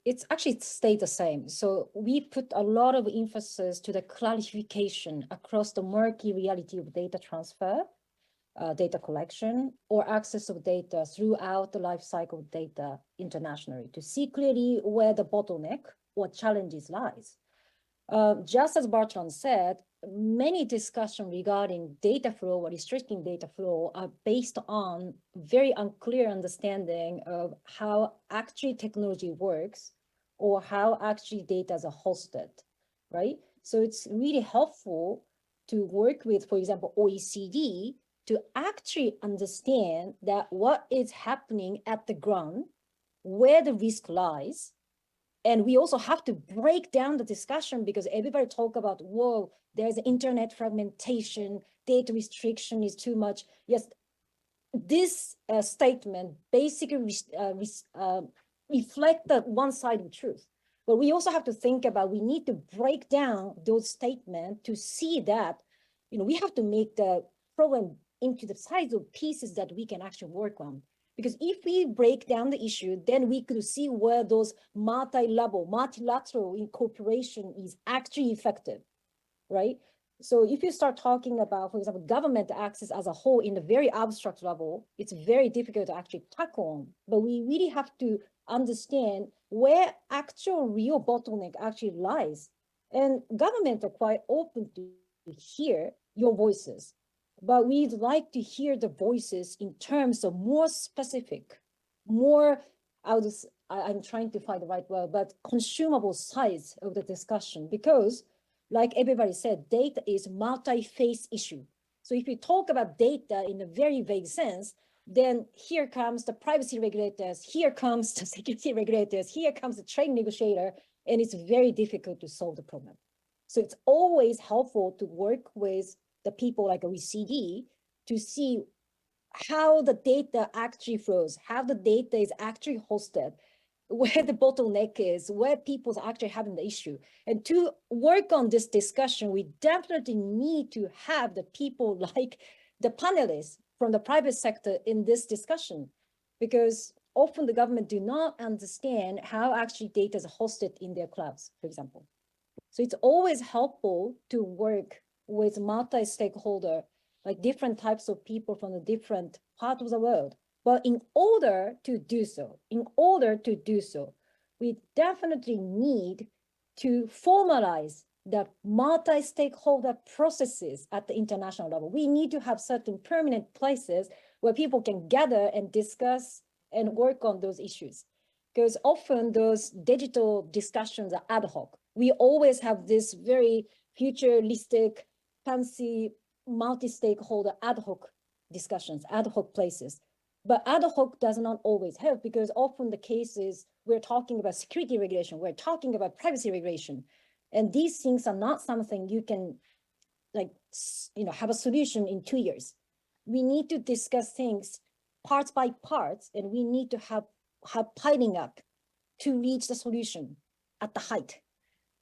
it's actually stayed the same. So we put a lot of emphasis to the clarification across the murky reality of data transfer, data collection, or access of data throughout the life cycle of data internationally to see clearly where the bottleneck or challenges lies. Just as Bertrand said, many discussions regarding data flow or restricting data flow are based on very unclear understanding of how actually technology works or how actually data is hosted, right? So it's really helpful to work with, for example, OECD to actually understand that what is happening at the ground, where the risk lies, and we also have to break down the discussion because everybody talk about, whoa, there's internet fragmentation, data restriction is too much. Yes, this statement basically reflect the one side of truth. But we also have to think about, we need to break down those statements to see that, we have to make the problem into the size of pieces that we can actually work on. Because if we break down the issue, then we could see where those multilateral incorporation is actually effective, right? So if you start talking about, for example, government access as a whole in a very abstract level, it's very difficult to actually tackle on. But we really have to understand where actual real bottleneck actually lies. And governments are quite open to hear your voices. But we'd like to hear the voices in terms of more specific, more, I'm trying to find the right word, but consumable sides of the discussion, because like everybody said, data is multi-phase issue. So if you talk about data in a very vague sense, then here comes the privacy regulators, here comes the security regulators, here comes the trade negotiator, and it's very difficult to solve the problem. So it's always helpful to work with the people like OECD to see how the data actually flows, how the data is actually hosted, where the bottleneck is, where people's actually having the issue. And to work on this discussion, we definitely need to have the people like the panelists from the private sector in this discussion, because often the government do not understand how actually data is hosted in their clouds, for example. So it's always helpful to work with multi-stakeholder, like different types of people from the different parts of the world. But in order to do so, we definitely need to formalize the multi-stakeholder processes at the international level. We need to have certain permanent places where people can gather and discuss and work on those issues. Because often those digital discussions are ad hoc. We always have this very futuristic, fancy, multi-stakeholder ad hoc discussions, ad hoc places. But ad hoc does not always help, because often the cases we're talking about security regulation, we're talking about privacy regulation. And these things are not something you can have a solution in 2 years. We need to discuss things parts by parts, and we need to have piling up to reach the solution at the height,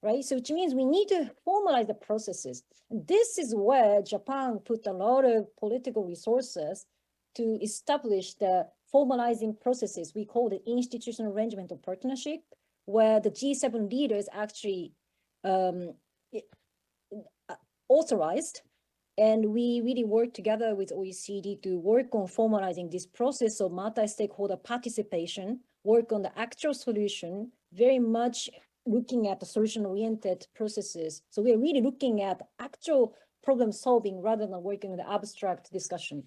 right? So which means we need to formalize the processes. And this is where Japan put a lot of political resources to establish the formalizing processes. We call it institutional arrangement of partnership, where the G7 leaders actually authorized. And we really work together with OECD to work on formalizing this process of multi-stakeholder participation, work on the actual solution, very much looking at the solution-oriented processes. So we're really looking at actual problem solving rather than working on the abstract discussion.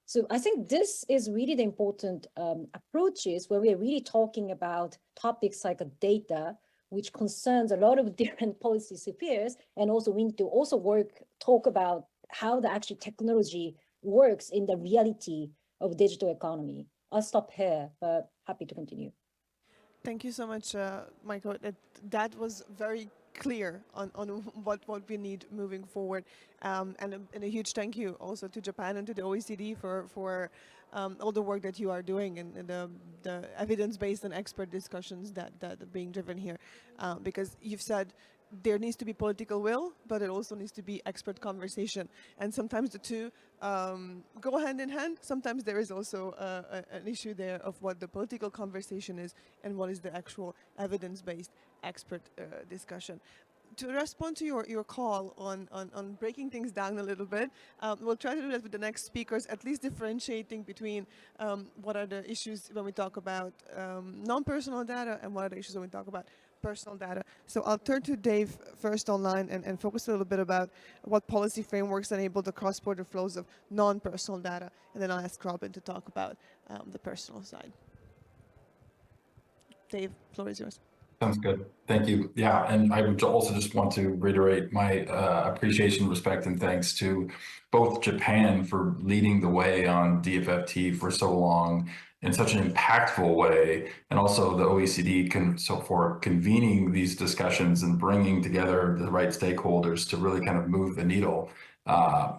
So I think this is really the important approaches where we are really talking about topics like data, which concerns a lot of different policy spheres. And also we need to also talk about how the actual technology works in the reality of digital economy. I'll stop here, but happy to continue. Thank you so much, Michael. That was very clear on what we need moving forward. And a huge thank you also to Japan and to the OECD for all the work that you are doing and the evidence-based and expert discussions that are being driven here. Because you've said there needs to be political will, but it also needs to be expert conversation. And sometimes the two go hand in hand. Sometimes there is also an issue there of what the political conversation is and what is the actual evidence-based expert discussion. To respond to your call on breaking things down a little bit, we'll try to do that with the next speakers, at least differentiating between what are the issues when we talk about non-personal data and what are the issues when we talk about personal data. So I'll turn to Dave first online and focus a little bit about what policy frameworks enable the cross-border flows of non-personal data, and then I'll ask Robin to talk about the personal side. Dave, floor is yours. Sounds good. Thank you. Yeah, and I would also just want to reiterate my appreciation, respect, and thanks to both Japan for leading the way on DFFT for so long in such an impactful way, and also the OECD for convening these discussions and bringing together the right stakeholders to really kind of move the needle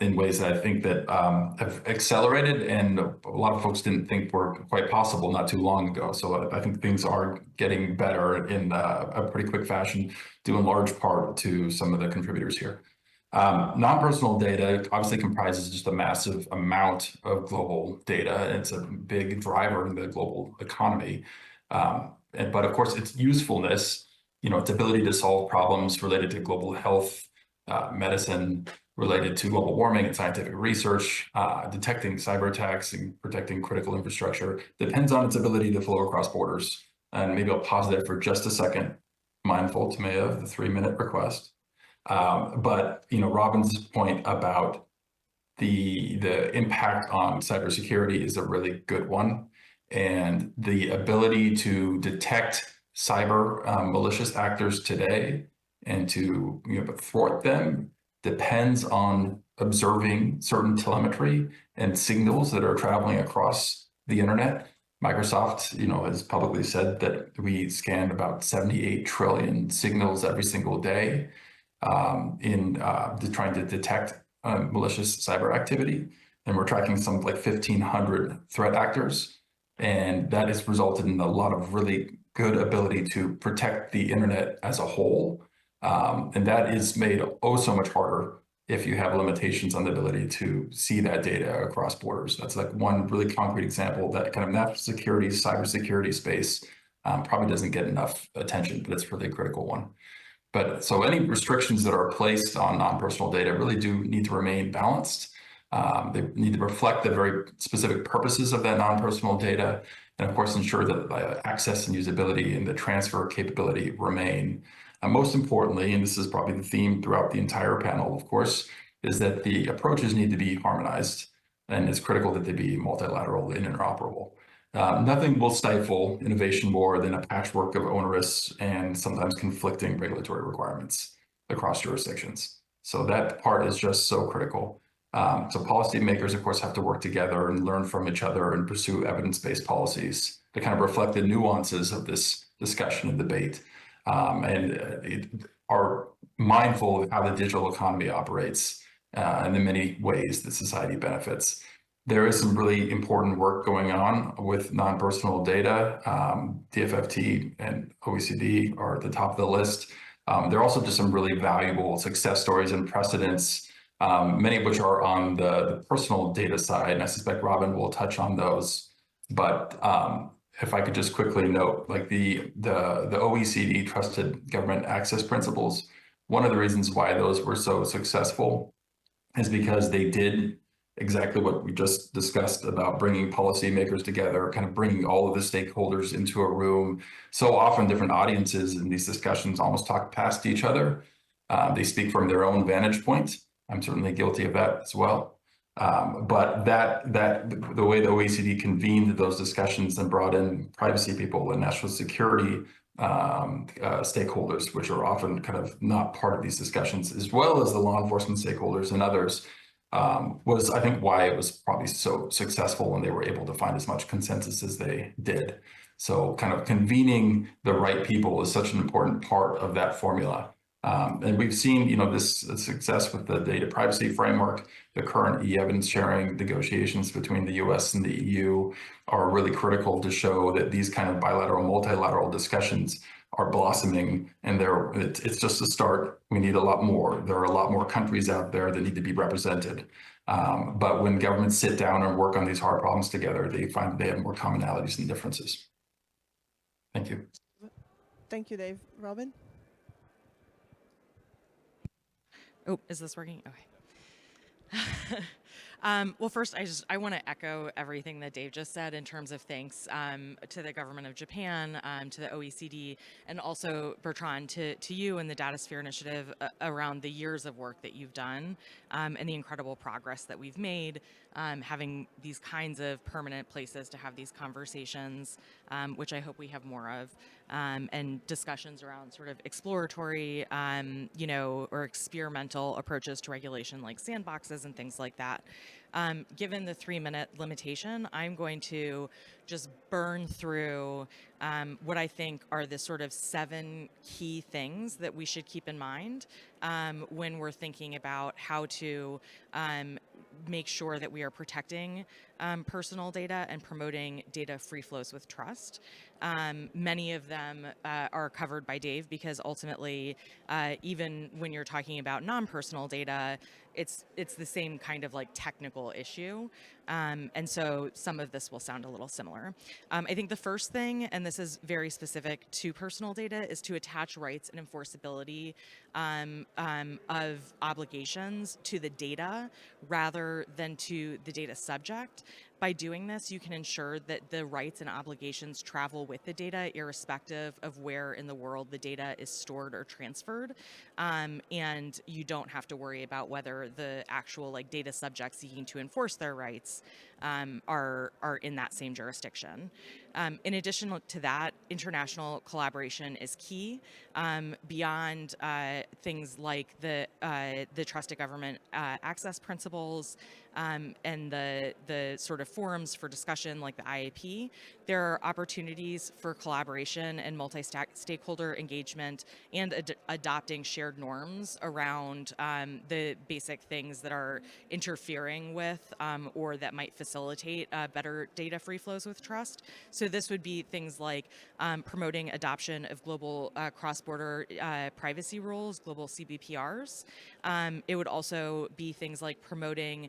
in ways that I think that have accelerated, and a lot of folks didn't think were quite possible not too long ago. So I think things are getting better in a pretty quick fashion, due in large part to some of the contributors here. Non-personal data obviously comprises just a massive amount of global data. It's a big driver in the global economy. But of course, its usefulness, its ability to solve problems related to global health, medicine, related to global warming and scientific research, detecting cyber attacks and protecting critical infrastructure, depends on its ability to flow across borders. And maybe I'll pause there for just a second, mindful to me of the 3-minute request. But Robin's point about the impact on cybersecurity is a really good one. And the ability to detect cyber malicious actors today and to thwart them depends on observing certain telemetry and signals that are traveling across the internet. Microsoft, has publicly said that we scan about 78 trillion signals every single day in trying to detect malicious cyber activity. And we're tracking some like 1,500 threat actors. And that has resulted in a lot of really good ability to protect the internet as a whole. And that is made so much harder if you have limitations on the ability to see that data across borders. That's like one really concrete example that kind of national security, cybersecurity space probably doesn't get enough attention, but it's really a critical one. But so any restrictions that are placed on non-personal data really do need to remain balanced. They need to reflect the very specific purposes of that non-personal data, and of course ensure that access and usability and the transfer capability remain. Most importantly, and this is probably the theme throughout the entire panel, of course, is that the approaches need to be harmonized, and it's critical that they be multilateral and interoperable. Nothing will stifle innovation more than a patchwork of onerous and sometimes conflicting regulatory requirements across jurisdictions. So that part is just so critical. So policymakers, of course, have to work together and learn from each other and pursue evidence-based policies to kind of reflect the nuances of this discussion and debate, and are mindful of how the digital economy operates and the many ways that society benefits. There is some really important work going on with non-personal data. DFFT and OECD are at the top of the list. There are also just some really valuable success stories and precedents, many of which are on the personal data side, and I suspect Robin will touch on those. But if I could just quickly note, like the OECD Trusted Government Access Principles, one of the reasons why those were so successful is because they did exactly what we just discussed about bringing policymakers together, kind of bringing all of the stakeholders into a room. So often different audiences in these discussions almost talk past each other. They speak from their own vantage point. I'm certainly guilty of that as well. But the way the OECD convened those discussions and brought in privacy people and national security stakeholders, which are often kind of not part of these discussions, as well as the law enforcement stakeholders and others, was, I think, why it was probably so successful when they were able to find as much consensus as they did. So kind of convening the right people is such an important part of that formula. And we've seen, this success with the data privacy framework. The current e-evidence sharing negotiations between the US and the EU are really critical to show that these kind of bilateral, multilateral discussions are blossoming, and it's just a start. We need a lot more. There are a lot more countries out there that need to be represented. But when governments sit down and work on these hard problems together, they find they have more commonalities than differences. Thank you. Thank you, Dave. Robin? Oh, is this working? Okay. Well, first, I want to echo everything that Dave just said in terms of thanks to the government of Japan, to the OECD, and also, Bertrand, to you and the Datasphere Initiative around the years of work that you've done and the incredible progress that we've made, having these kinds of permanent places to have these conversations, which I hope we have more of, and discussions around sort of exploratory, or experimental approaches to regulation like sandboxes and things like that. Given the 3-minute limitation, I'm going to just burn through what I think are the sort of 7 key things that we should keep in mind when we're thinking about how to make sure that we are protecting personal data and promoting data free flows with trust. Many of them are covered by Dave, because ultimately, even when you're talking about non-personal data, it's the same kind of like technical issue. And so some of this will sound a little similar. I think the first thing, and this is very specific to personal data, is to attach rights and enforceability of obligations to the data rather than to the data subject. By doing this, you can ensure that the rights and obligations travel with the data, irrespective of where in the world the data is stored or transferred. And you don't have to worry about whether the actual like data subjects seeking to enforce their rights are in that same jurisdiction. In addition to that, international collaboration is key. Beyond things like the trusted government access principles and the sort of forums for discussion like the IAP, there are opportunities for collaboration and multi-stakeholder engagement and adopting shared norms around the basic things that are interfering with or that might facilitate better data free flows with trust. So this would be things like promoting adoption of global cross-border privacy rules, global CBPRs. It would also be things like promoting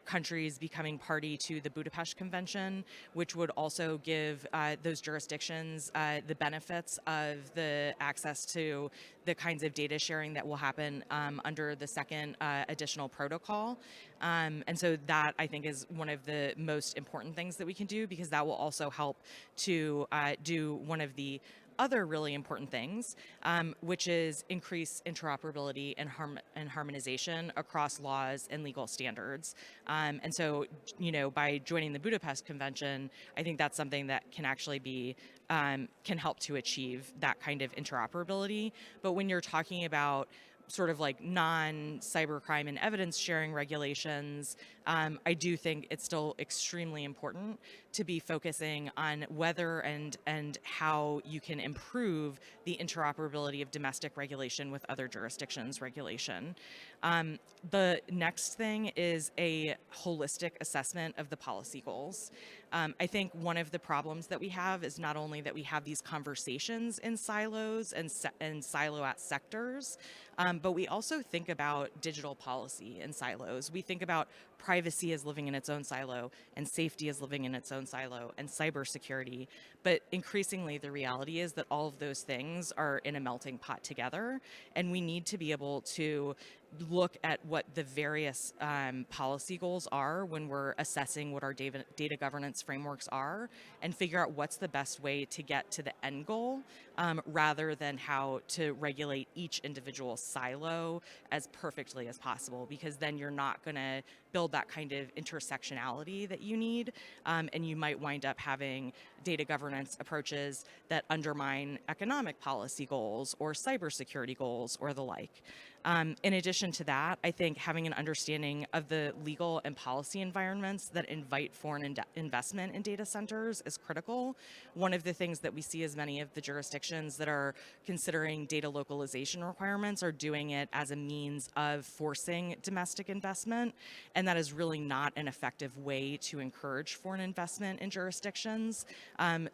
countries becoming party to the Budapest Convention, which would also give those jurisdictions the benefits of the access to the kinds of data sharing that will happen under the second additional protocol. And so that, I think, is one of the most important things that we can do, because that will also help to do one of the other really important things, which is increase interoperability and harmonization across laws and legal standards. And so, by joining the Budapest Convention, I think that's something that can actually be, can help to achieve that kind of interoperability. But when you're talking about sort of like non-cybercrime and evidence sharing regulations, I do think it's still extremely important to be focusing on whether and how you can improve the interoperability of domestic regulation with other jurisdictions' regulation. The next thing is a holistic assessment of the policy goals. I think one of the problems that we have is not only that we have these conversations in silos and silo at sectors, but we also think about digital policy in silos. We think about privacy as living in its own silo, and safety as living in its own silo, and cybersecurity. But increasingly, the reality is that all of those things are in a melting pot together, and we need to be able to look at what the various policy goals are when we're assessing what our data governance frameworks are, and figure out what's the best way to get to the end goal, rather than how to regulate each individual silo as perfectly as possible, because then you're not going to build that kind of intersectionality that you need, and you might wind up having data governance approaches that undermine economic policy goals or cybersecurity goals or the like. In addition to that, I think having an understanding of the legal and policy environments that invite foreign investment in data centers is critical. One of the things that we see as many of the jurisdictions jurisdictions that are considering data localization requirements are doing it as a means of forcing domestic investment, and that is really not an effective way to encourage foreign investment in jurisdictions.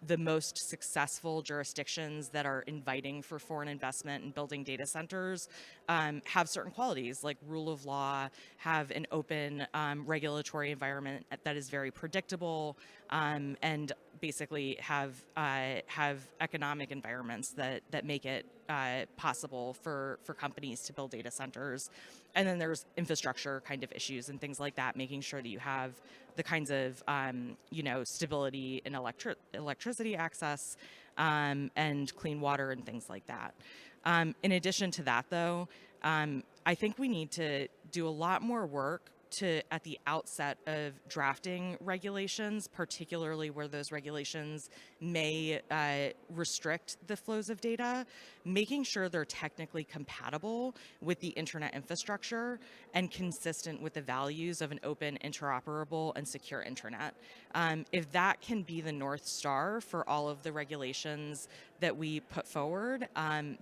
The most successful jurisdictions that are inviting for foreign investment and building data centers have certain qualities like rule of law, have an open regulatory environment that is very predictable, and basically have economic environments that make it possible for companies to build data centers. And then there's infrastructure kind of issues and things like that, making sure that you have the kinds of stability in electricity access and clean water and things like that. In addition to that, though, I think we need to do a lot more work at the outset of drafting regulations, particularly where those regulations may restrict the flows of data, making sure they're technically compatible with the internet infrastructure and consistent with the values of an open, interoperable, and secure internet. If that can be the North Star for all of the regulations that we put forward,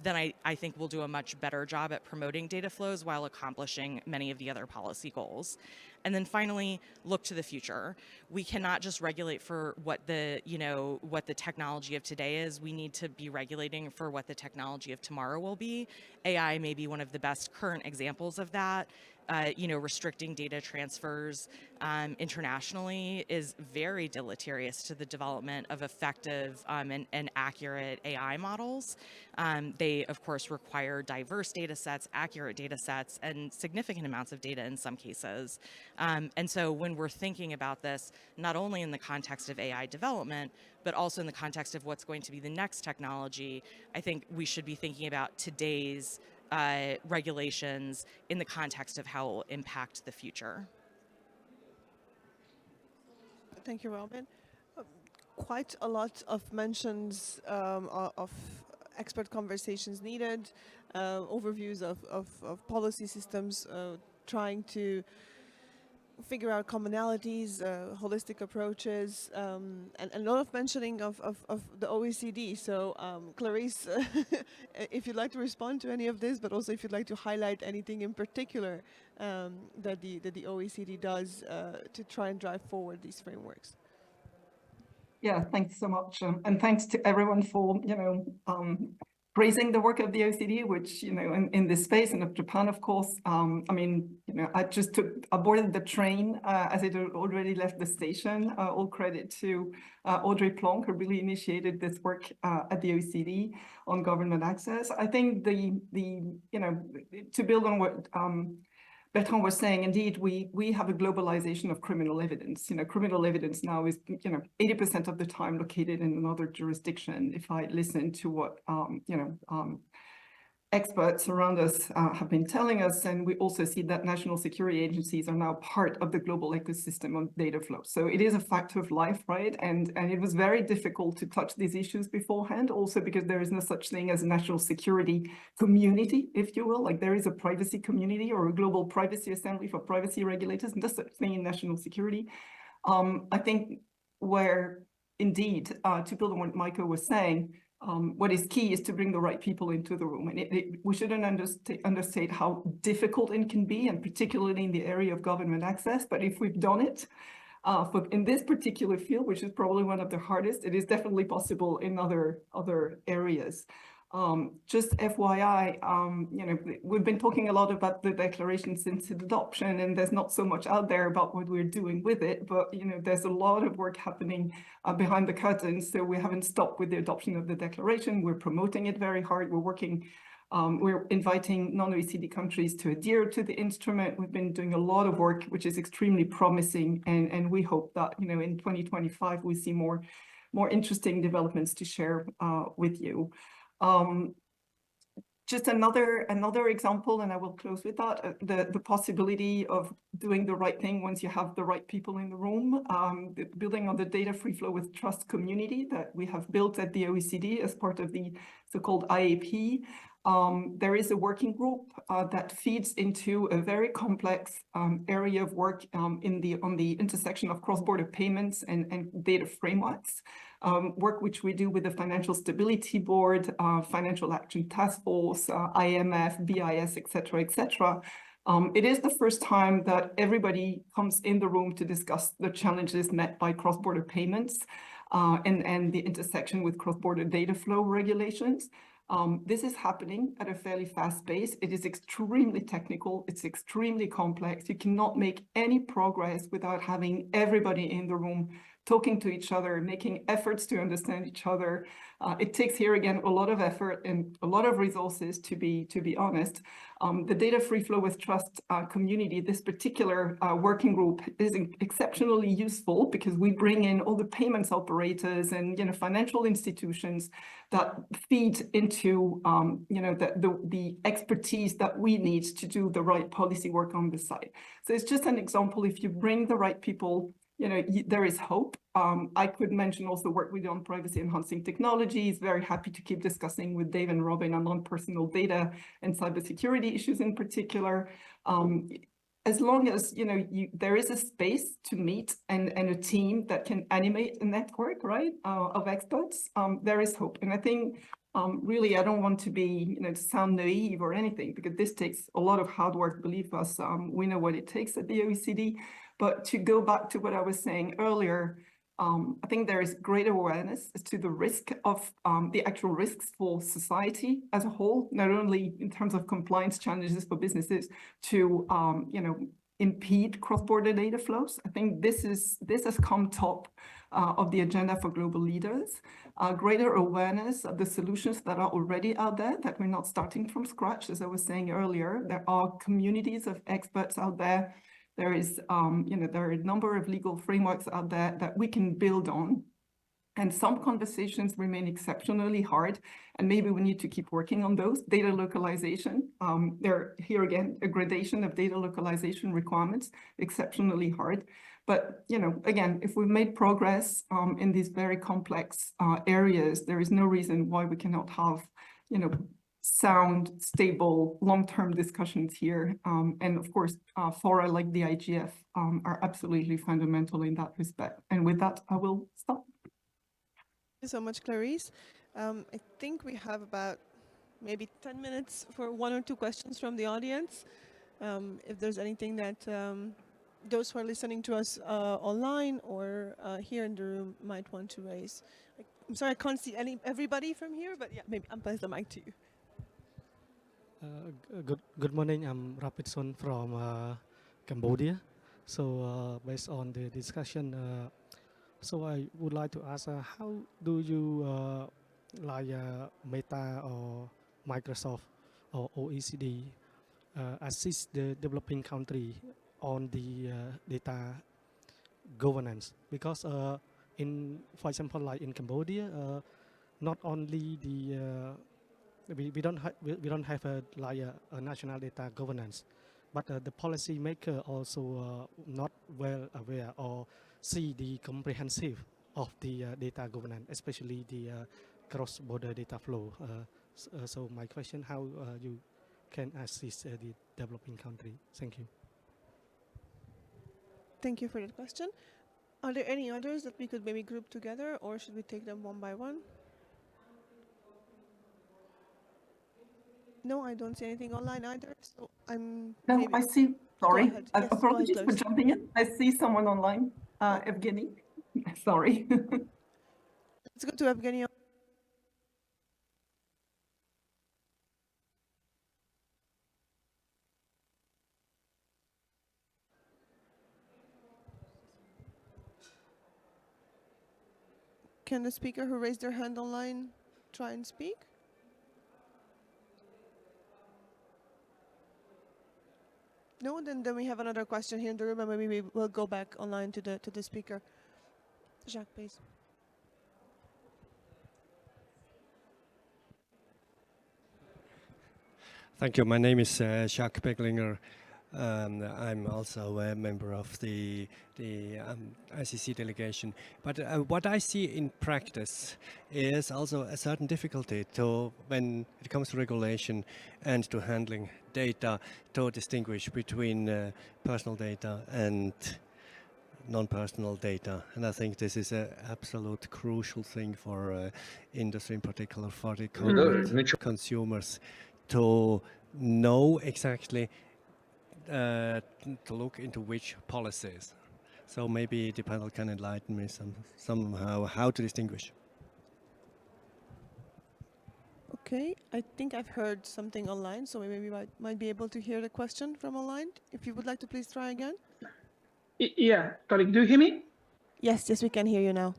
then I think we'll do a much better job at promoting data flows while accomplishing many of the other policy goals. And then finally, look to the future. We cannot just regulate for what the technology of today is. We need to be regulating for what the technology of tomorrow will be. AI may be one of the best current examples of that. Restricting data transfers internationally is very deleterious to the development of effective and accurate AI models. They, of course, require diverse data sets, accurate data sets, and significant amounts of data in some cases. And so when we're thinking about this, not only in the context of AI development, but also in the context of what's going to be the next technology, I think we should be thinking about today's regulations in the context of how it will impact the future. Thank you, Robin. Quite a lot of mentions of expert conversations needed, overviews of policy systems, trying to figure out commonalities, holistic approaches, and a lot of mentioning of the OECD. So Clarice, if you'd like to respond to any of this, but also if you'd like to highlight anything in particular that the OECD does to try and drive forward these frameworks. Yeah, thanks so much. And thanks to everyone for, praising the work of the OECD, which, in this space and of Japan, of course. I boarded the train as it had already left the station. All credit to Audrey Plonk, who really initiated this work at the OECD on government access. I think to build on what Bertrand was saying, indeed, we have a globalization of criminal evidence. Criminal evidence now is, 80% of the time located in another jurisdiction. If I listen to what, experts around us have been telling us, and we also see that national security agencies are now part of the global ecosystem of data flow. So it is a fact of life, right? And it was very difficult to touch these issues beforehand, also because there is no such thing as a national security community, if you will. Like there is a privacy community or a global privacy assembly for privacy regulators, and that's such thing in national security. I think where indeed, to build on what Michael was saying, what is key is to bring the right people into the room. And we shouldn't understate how difficult it can be, and particularly in the area of government access. But if we've done it in this particular field, which is probably one of the hardest, it is definitely possible in other areas. Just FYI, we've been talking a lot about the declaration since its adoption, and there's not so much out there about what we're doing with it, but there's a lot of work happening behind the curtains. So we haven't stopped with the adoption of the declaration. We're promoting it very hard. We're working, we're inviting non-OECD countries to adhere to the instrument. We've been doing a lot of work, which is extremely promising, and we hope that in 2025 we see more interesting developments to share with you. Just another example, and I will close with that, the possibility of doing the right thing once you have the right people in the room, building on the data free flow with trust community that we have built at the OECD as part of the so-called IAP. There is a working group that feeds into a very complex area of work on the intersection of cross-border payments and data frameworks. work which we do with the Financial Stability Board, Financial Action Task Force, IMF, BIS, etc., etc. It is the first time that everybody comes in the room to discuss the challenges met by cross-border payments and the intersection with cross-border data flow regulations. This is happening at a fairly fast pace. It is extremely technical. It's extremely complex. You cannot make any progress without having everybody in the room talking to each other, making efforts to understand each other. It takes here again a lot of effort and a lot of resources, to be honest. The Data Free Flow with Trust community, this particular working group, is exceptionally useful because we bring in all the payments operators and financial institutions that feed into the expertise that we need to do the right policy work on the side. So it's just an example. If you bring the right people, there is hope. I could mention also work we do on privacy enhancing technologies. Very happy to keep discussing with Dave and Robin on non-personal data and cybersecurity issues in particular. As long as there is a space to meet and a team that can animate a network, right, of experts, there is hope. And I think really, I don't want to be, to sound naive or anything, because this takes a lot of hard work. Believe us, we know what it takes at the OECD. But to go back to what I was saying earlier, I think there is great awareness as to the risk of the actual risks for society as a whole, not only in terms of compliance challenges for businesses to, impede cross-border data flows. I think this has come top of the agenda for global leaders. Greater awareness of the solutions that are already out there, that we're not starting from scratch, as I was saying earlier. There are communities of experts out there. There is, there are a number of legal frameworks out there that we can build on. And some conversations remain exceptionally hard, and maybe we need to keep working on those. Data localization, here again, a gradation of data localization requirements, exceptionally hard. But, again, if we've made progress in these very complex areas, there is no reason why we cannot have, sound, stable, long-term discussions here. And of course, fora like the IGF are absolutely fundamental in that respect. And with that, I will stop. Thank you so much, Clarice. I think we have about maybe 10 minutes for 1 or 2 questions from the audience. If there's anything that those who are listening to us online or here in the room might want to raise. I'm sorry, I can't see everybody from here, but yeah, maybe I'll pass the mic to you. Good morning. I'm Rapidson from Cambodia. So based on the discussion, so I would like to ask, how do you Meta or Microsoft or OECD assist the developing country on the data governance? Because for example, like in Cambodia, not only the we don't have a national data governance, but the policy maker also not well aware or see the comprehensive of the data governance, especially the cross-border data flow. So my question, how you can assist the developing country? Thank you. Thank you for that question. Are there any others that we could maybe group together, or should we take them one by one? No, I don't see anything online either. So I'm. No, I see. Sorry, Yes, apologies for jumping in. I see someone online, Evgeny. Sorry. Let's go to Evgeny. Can the speaker who raised their hand online try and speak? No, then we have another question here in the room, and maybe we'll go back online to the speaker. Jacques, please. Thank you. My name is Jacques Beglinger. I'm also a member of the ICC delegation. But what I see in practice is also a certain difficulty when it comes to regulation and to handling data, to distinguish between personal data and non-personal data. And I think this is an absolute crucial thing for industry, in particular for the consumers, to know exactly, to look into which policies. So maybe the panel can enlighten me somehow how to distinguish. Okay, I think I've heard something online, so maybe we might be able to hear the question from online. If you would like to please try again. Yeah, colleague, do you hear me? Yes, we can hear you now.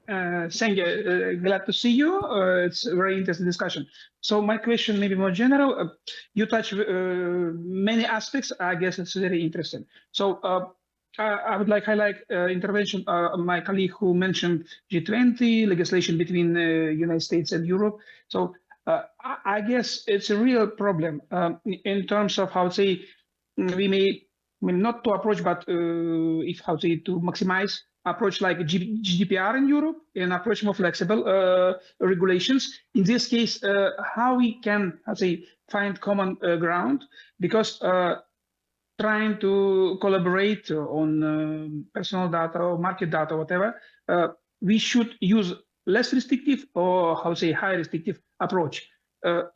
Thank you. Glad to see you. It's a very interesting discussion. So my question may be more general. You touch many aspects. I guess it's very interesting. So I would like highlight intervention of my colleague who mentioned G20 legislation between the United States and Europe. So I guess it's a real problem in terms of how to say we may, I mean, not to approach, but if how to say to maximize approach like GDPR in Europe and approach more flexible regulations. In this case, how we can, how to say, find common ground, because trying to collaborate on personal data or market data, whatever, we should use less restrictive or how to say high restrictive approach.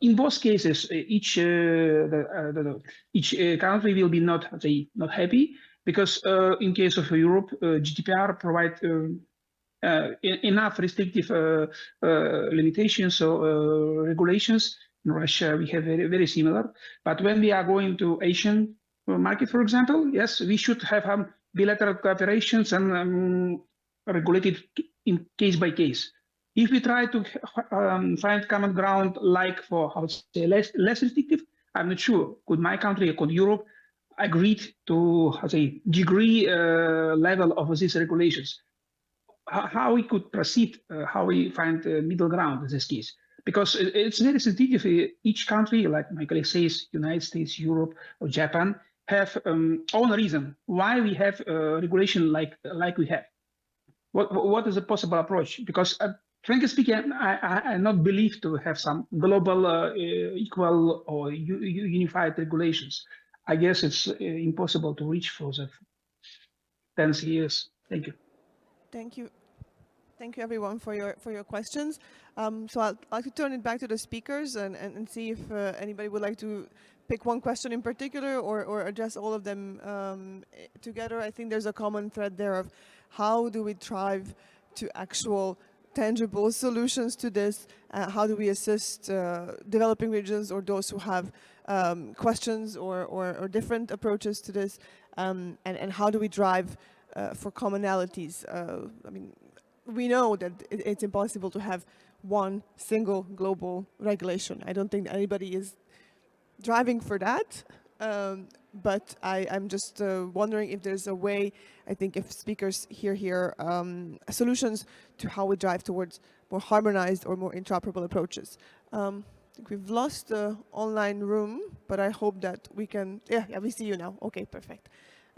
In both cases, each country will be not happy, because in case of Europe, GDPR provide enough restrictive limitations or regulations. In Russia, we have very similar. But when we are going to Asian market, for example, yes, we should have bilateral cooperations and regulated in case by case. If we try to find common ground, like for how to say less restrictive, I'm not sure. Could my country, could Europe agreed to how to say degree level of these regulations? How we could proceed, how we find middle ground in this case? Because it's very sensitive. Each country, like my colleague says, United States, Europe, or Japan, have own reason why we have regulation like we have. What is a possible approach? Because frankly speaking, I not believe to have some global equal or unified regulations. I guess it's impossible to reach for the 10 years. Thank you. Thank you. Thank you, everyone, for your questions. So I'd like to turn it back to the speakers and see if anybody would like to pick one question in particular or address all of them together. I think there's a common thread there of how do we drive to actual tangible solutions to this? How do we assist developing regions or those who have questions or different approaches to this? And how do we drive for commonalities? I mean, we know that it's impossible to have one single global regulation. I don't think anybody is driving for that. But I'm just wondering if there's a way. I think if speakers hear solutions to how we drive towards more harmonized or more interoperable approaches. I think we've lost the online room, but I hope that we can. Yeah, we see you now. Okay, perfect.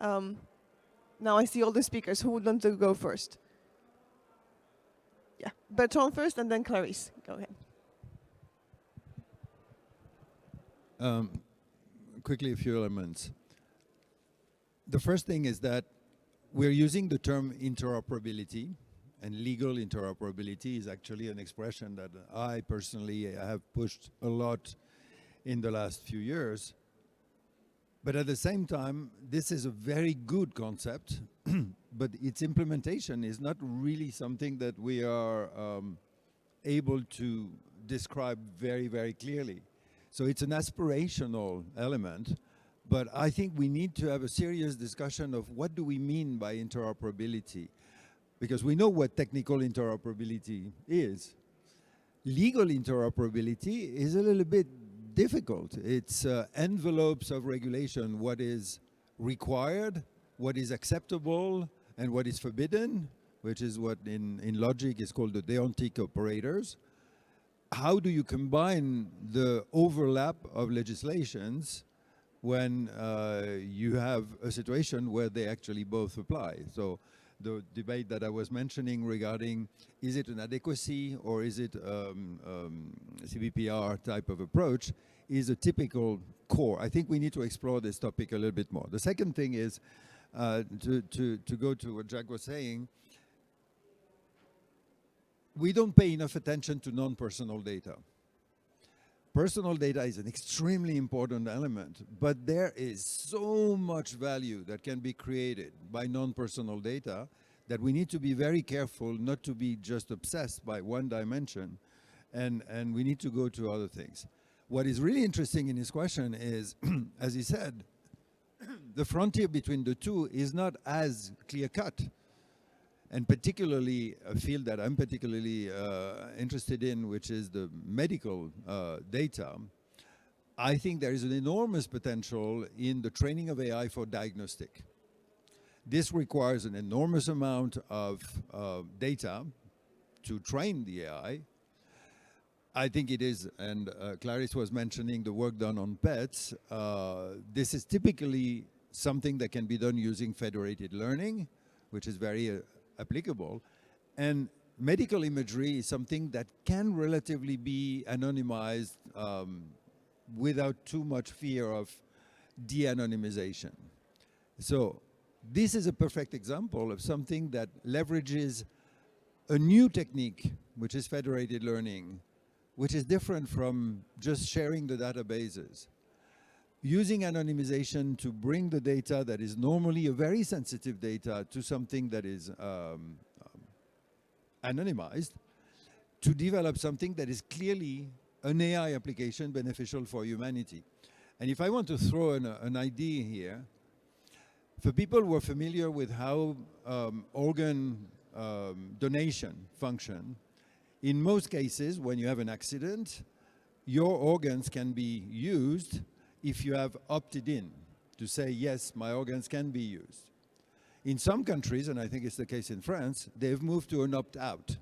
Now I see all the speakers. Who would want to go first? Yeah, Bertrand first, and then Clarice. Go ahead. Quickly, a few elements. The first thing is that we're using the term interoperability, and legal interoperability is actually an expression that I personally have pushed a lot in the last few years. But at the same time, this is a very good concept, but its implementation is not really something that we are able to describe very, very clearly. So it's an aspirational element, but I think we need to have a serious discussion of what do we mean by interoperability, because we know what technical interoperability is. Legal interoperability is a little bit difficult. It's envelopes of regulation, what is required, what is acceptable, and what is forbidden, which is what in logic is called the deontic operators. How do you combine the overlap of legislations when you have a situation where they actually both apply? So the debate that I was mentioning regarding is it an adequacy or is it CBPR type of approach is a typical core. I think we need to explore this topic a little bit more. The second thing is to go to what Jack was saying, we don't pay enough attention to non-personal data. Personal data is an extremely important element, but there is so much value that can be created by non-personal data that we need to be very careful not to be just obsessed by one dimension, and we need to go to other things. What is really interesting in his question is, as he said, the frontier between the two is not as clear-cut. And particularly a field that I'm particularly interested in, which is the medical data, I think there is an enormous potential in the training of AI for diagnostic. This requires an enormous amount of data to train the AI. I think it is, and Clarisse was mentioning the work done on pets. This is typically something that can be done using federated learning, which is very applicable. And medical imagery is something that can relatively be anonymized without too much fear of de-anonymization. So this is a perfect example of something that leverages a new technique, which is federated learning, which is different from just sharing the databases. Using anonymization to bring the data that is normally a very sensitive data to something that is anonymized, to develop something that is clearly an AI application beneficial for humanity. And if I want to throw an idea here, for people who are familiar with how organ donation function, in most cases, when you have an accident, your organs can be used if you have opted in to say, yes, my organs can be used. In some countries, and I think it's the case in France, they've moved to an opt-out.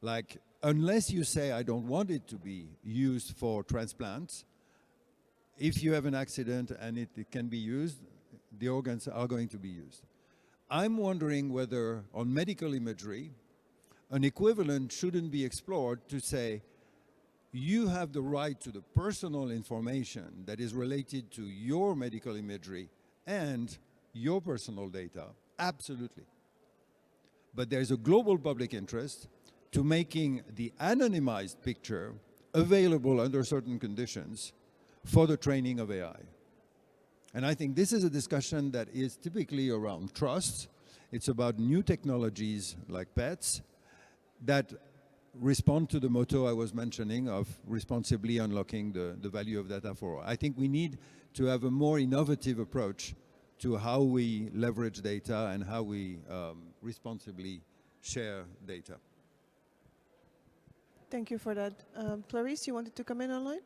Like, unless you say, I don't want it to be used for transplants, if you have an accident and it can be used, the organs are going to be used. I'm wondering whether on medical imagery, an equivalent shouldn't be explored to say, you have the right to the personal information that is related to your medical imagery and your personal data, absolutely. But there's a global public interest to making the anonymized picture available under certain conditions for the training of AI. And I think this is a discussion that is typically around trust. It's about new technologies like pets that respond to the motto I was mentioning of responsibly unlocking the value of data for all. I think we need to have a more innovative approach to how we leverage data and how we responsibly share data. Thank you for that. Clarisse, you wanted to come in online?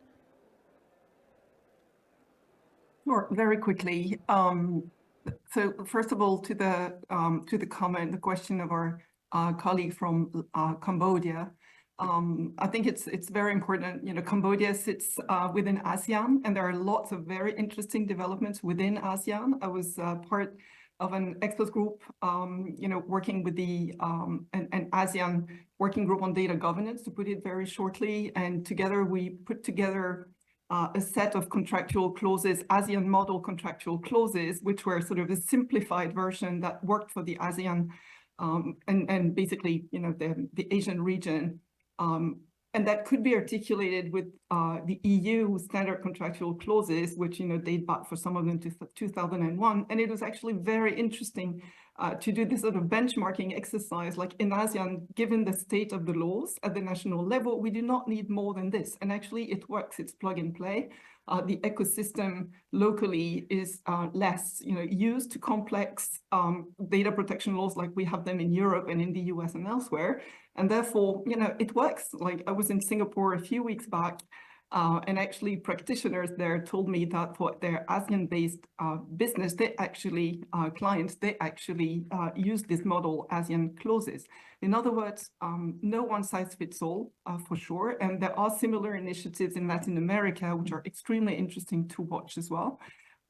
Sure, very quickly. So first of all, to the comment, the question of our colleague from Cambodia, I think it's very important. You know, Cambodia sits within ASEAN, and there are lots of very interesting developments within ASEAN. I was part of an expert group, you know, working with an ASEAN working group on data governance, to put it very shortly. And together we put together a set of contractual clauses, ASEAN model contractual clauses, which were sort of a simplified version that worked for the ASEAN and basically, you know, the Asian region. And that could be articulated with the EU standard contractual clauses, which, you know, date back for some of them to 2001. And it was actually very interesting to do this sort of benchmarking exercise. Like in ASEAN, given the state of the laws at the national level, we do not need more than this. And actually it works, it's plug and play. The ecosystem locally is less, you know, used to complex data protection laws like we have them in Europe and in the US and elsewhere. And therefore, you know, it works. Like I was in Singapore a few weeks back, and actually practitioners there told me that for their ASEAN-based business, they actually, clients, they actually use this model ASEAN clauses. In other words, no one size fits all for sure. And there are similar initiatives in Latin America, which are extremely interesting to watch as well.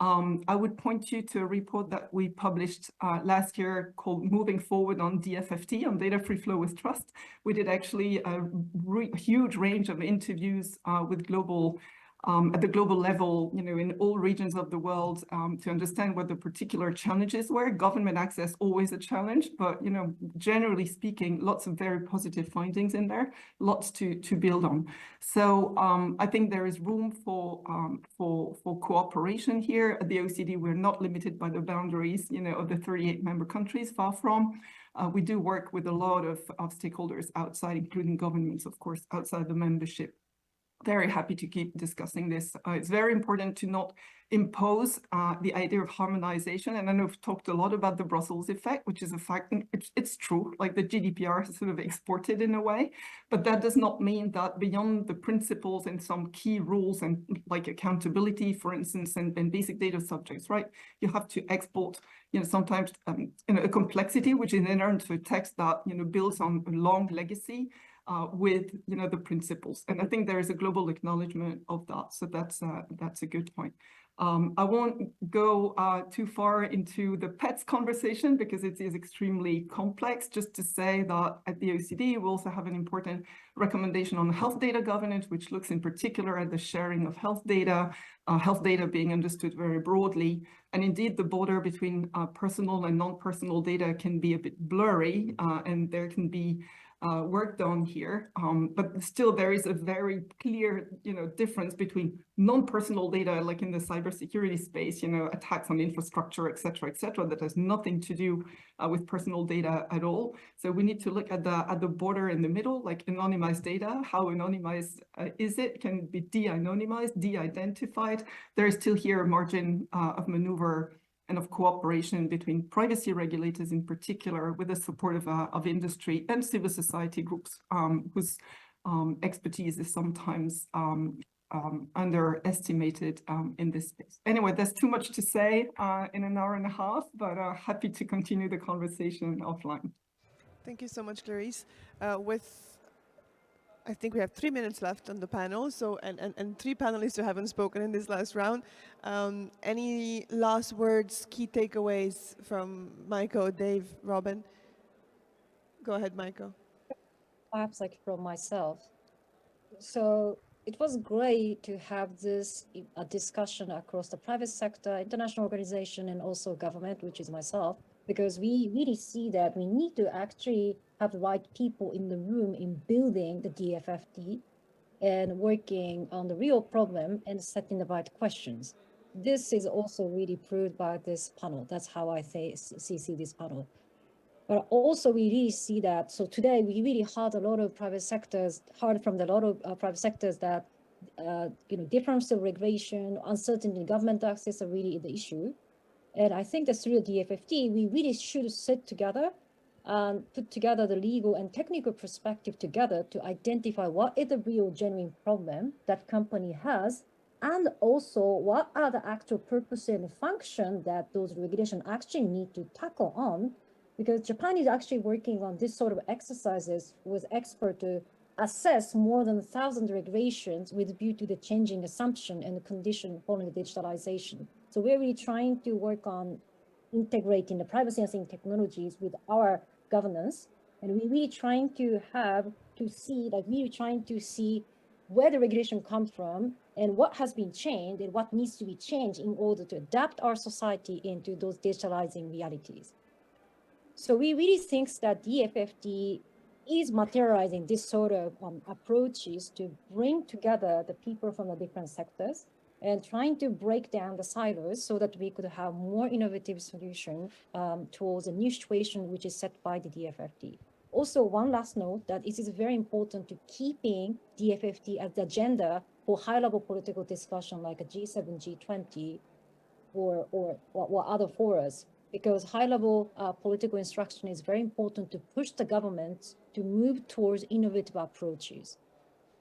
I would point you to a report that we published last year called Moving Forward on DFFT, on Data Free Flow with Trust. We did actually a huge range of interviews with global at the global level, in all regions of the world, to understand what the particular challenges were. Government access, always a challenge, but generally speaking, lots of very positive findings in there, lots to build on. So I think there is room for cooperation here. At the OECD, we're not limited by the boundaries, of the 38 member countries, far from. We do work with a lot of stakeholders outside, including governments, of course, outside the membership. Very happy to keep discussing this. It's very important to not impose the idea of harmonization. And I know we've talked a lot about the Brussels effect, which is a fact. It's true, like the GDPR is sort of exported in a way, but that does not mean that beyond the principles and some key rules and like accountability, for instance, and basic data subjects, right? You have to export, sometimes a complexity, which is inherent to a text that, builds on a long legacy. With the principles, and I think there is a global acknowledgement of that. So that's a good point. I won't go too far into the pets conversation because it is extremely complex. Just to say that at the OECD, we also have an important recommendation on health data governance, which looks in particular at the sharing of health data being understood very broadly. And indeed, the border between personal and non-personal data can be a bit blurry, and there can be worked on here, but still there is a very clear, difference between non-personal data, like in the cybersecurity space, attacks on infrastructure, et cetera, that has nothing to do with personal data at all. So we need to look at the border in the middle, like anonymized data. How anonymized is it? Can it be de-anonymized, de-identified? There is still here a margin of maneuver and of cooperation between privacy regulators in particular, with the support of industry and civil society groups whose expertise is sometimes underestimated in this space. Anyway, there's too much to say in an hour and a half, but happy to continue the conversation offline. Thank you so much, Clarice. I think we have 3 minutes left on the panel, so and 3 panelists who haven't spoken in this last round. Any last words, key takeaways from Maiko, Dave, Robin? Go ahead, Maiko. Perhaps like from myself. So it was great to have this discussion across the private sector, international organization, and also government, which is myself, because we really see that we need to actually have the right people in the room in building the DFFT and working on the real problem and setting the right questions. This is also really proved by this panel. That's how I see this panel. But also we really see that, so today we really heard from a lot of private sectors that difference of regulation, uncertainty in government access are really the issue. And I think that through the DFFT, we really should sit together and put together the legal and technical perspective together to identify what is the real genuine problem that company has, and also what are the actual purpose and function that those regulations actually need to tackle on. Because Japan is actually working on this sort of exercises with experts to assess more than 1,000 regulations with view to the changing assumption and the condition following digitalization. So we're really trying to work on integrating the privacy enhancing technologies with our governance. And we're really trying to see where the regulation comes from and what has been changed and what needs to be changed in order to adapt our society into those digitalizing realities. So we really think that DFFT is materializing this sort of approaches to bring together the people from the different sectors and trying to break down the silos so that we could have more innovative solutions towards a new situation which is set by the DFFT. Also, one last note that it is very important to keeping DFFT as the agenda for high-level political discussion like a G7, G20, or other forums, because high-level political instruction is very important to push the government to move towards innovative approaches.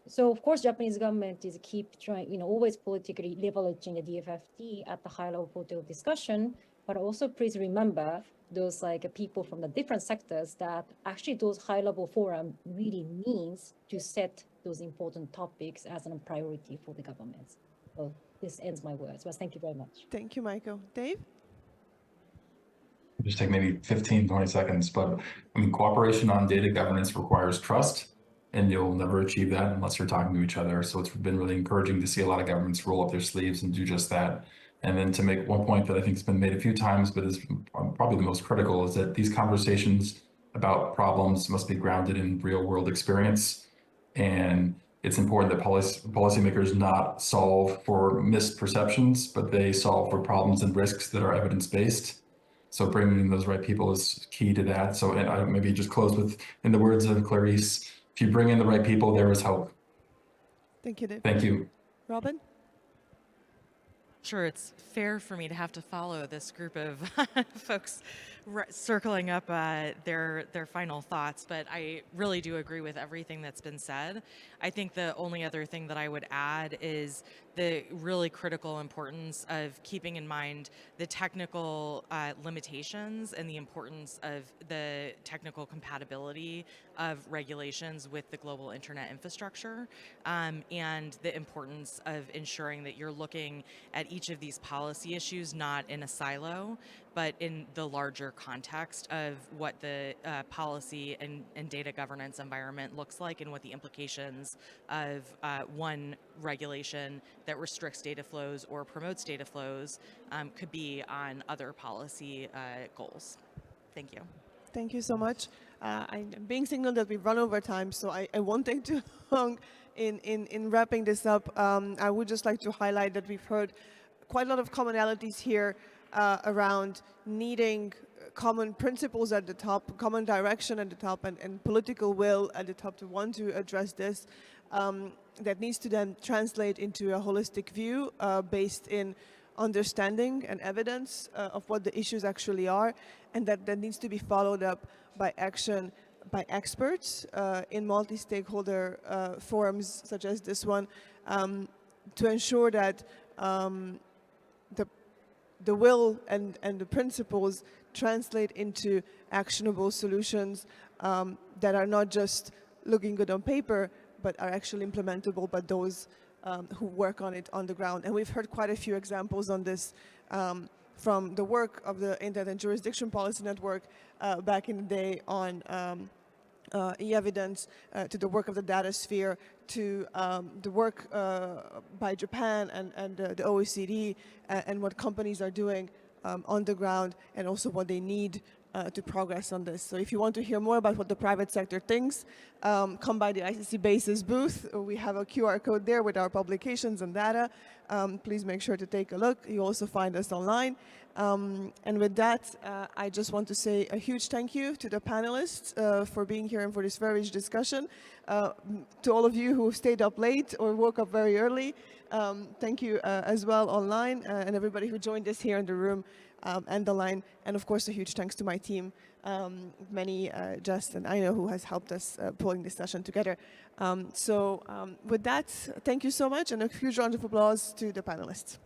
So of course, Japanese government is keep trying, always politically leveraging the DFFT at the high-level political discussion, but also please remember those people from the different sectors that actually those high-level forum really means to set those important topics as a priority for the government. So this ends my words, but thank you very much. Thank you, Michael. Dave? Just take maybe 15, 20 seconds, but I mean, cooperation on data governance requires trust. and you'll never achieve that unless you're talking to each other. So it's been really encouraging to see a lot of governments roll up their sleeves and do just that. And then to make one point that I think has been made a few times, but is probably the most critical, is that these conversations about problems must be grounded in real world experience. And it's important that policymakers not solve for misperceptions, but they solve for problems and risks that are evidence-based. So bringing in those right people is key to that. So, and I maybe just close with, in the words of Clarice, if you bring in the right people, there is hope. Thank you, Dave. Thank you. Robin? Sure, it's fair for me to have to follow this group of folks circling up their final thoughts, but I really do agree with everything that's been said. I think the only other thing that I would add is the really critical importance of keeping in mind the technical limitations and the importance of the technical compatibility of regulations with the global internet infrastructure, and the importance of ensuring that you're looking at each of these policy issues not in a silo, but in the larger context of what the policy and data governance environment looks like, and what the implications of one regulation that restricts data flows or promotes data flows could be on other policy goals. Thank you. Thank you so much. I'm being signaled that we've run over time, so I won't take too long in wrapping this up. I would just like to highlight that we've heard quite a lot of commonalities here around needing common principles at the top, common direction at the top, and political will at the top to want to address this. That needs to then translate into a holistic view based in understanding and evidence of what the issues actually are, and that needs to be followed up by action by experts in multi-stakeholder forums such as this one to ensure that the will and the principles translate into actionable solutions that are not just looking good on paper, but are actually implementable by those who work on it on the ground. And we've heard quite a few examples on this from the work of the Internet and Jurisdiction Policy Network back in the day on e-evidence, to the work of the data sphere, to the work by Japan and the OECD, and what companies are doing on the ground, and also what they need to progress on this. So if you want to hear more about what the private sector thinks, come by the ICC Basis booth. We have a QR code there with our publications and data. Please make sure to take a look. You also find us online. And with that, I just want to say a huge thank you to the panelists for being here and for this very rich discussion. To all of you who stayed up late or woke up very early, thank you as well online, and everybody who joined us here in the room and the line. And of course, a huge thanks to my team, Manny, Just, and Aino, who has helped us pulling this session together. With that, thank you so much, and a huge round of applause to the panelists.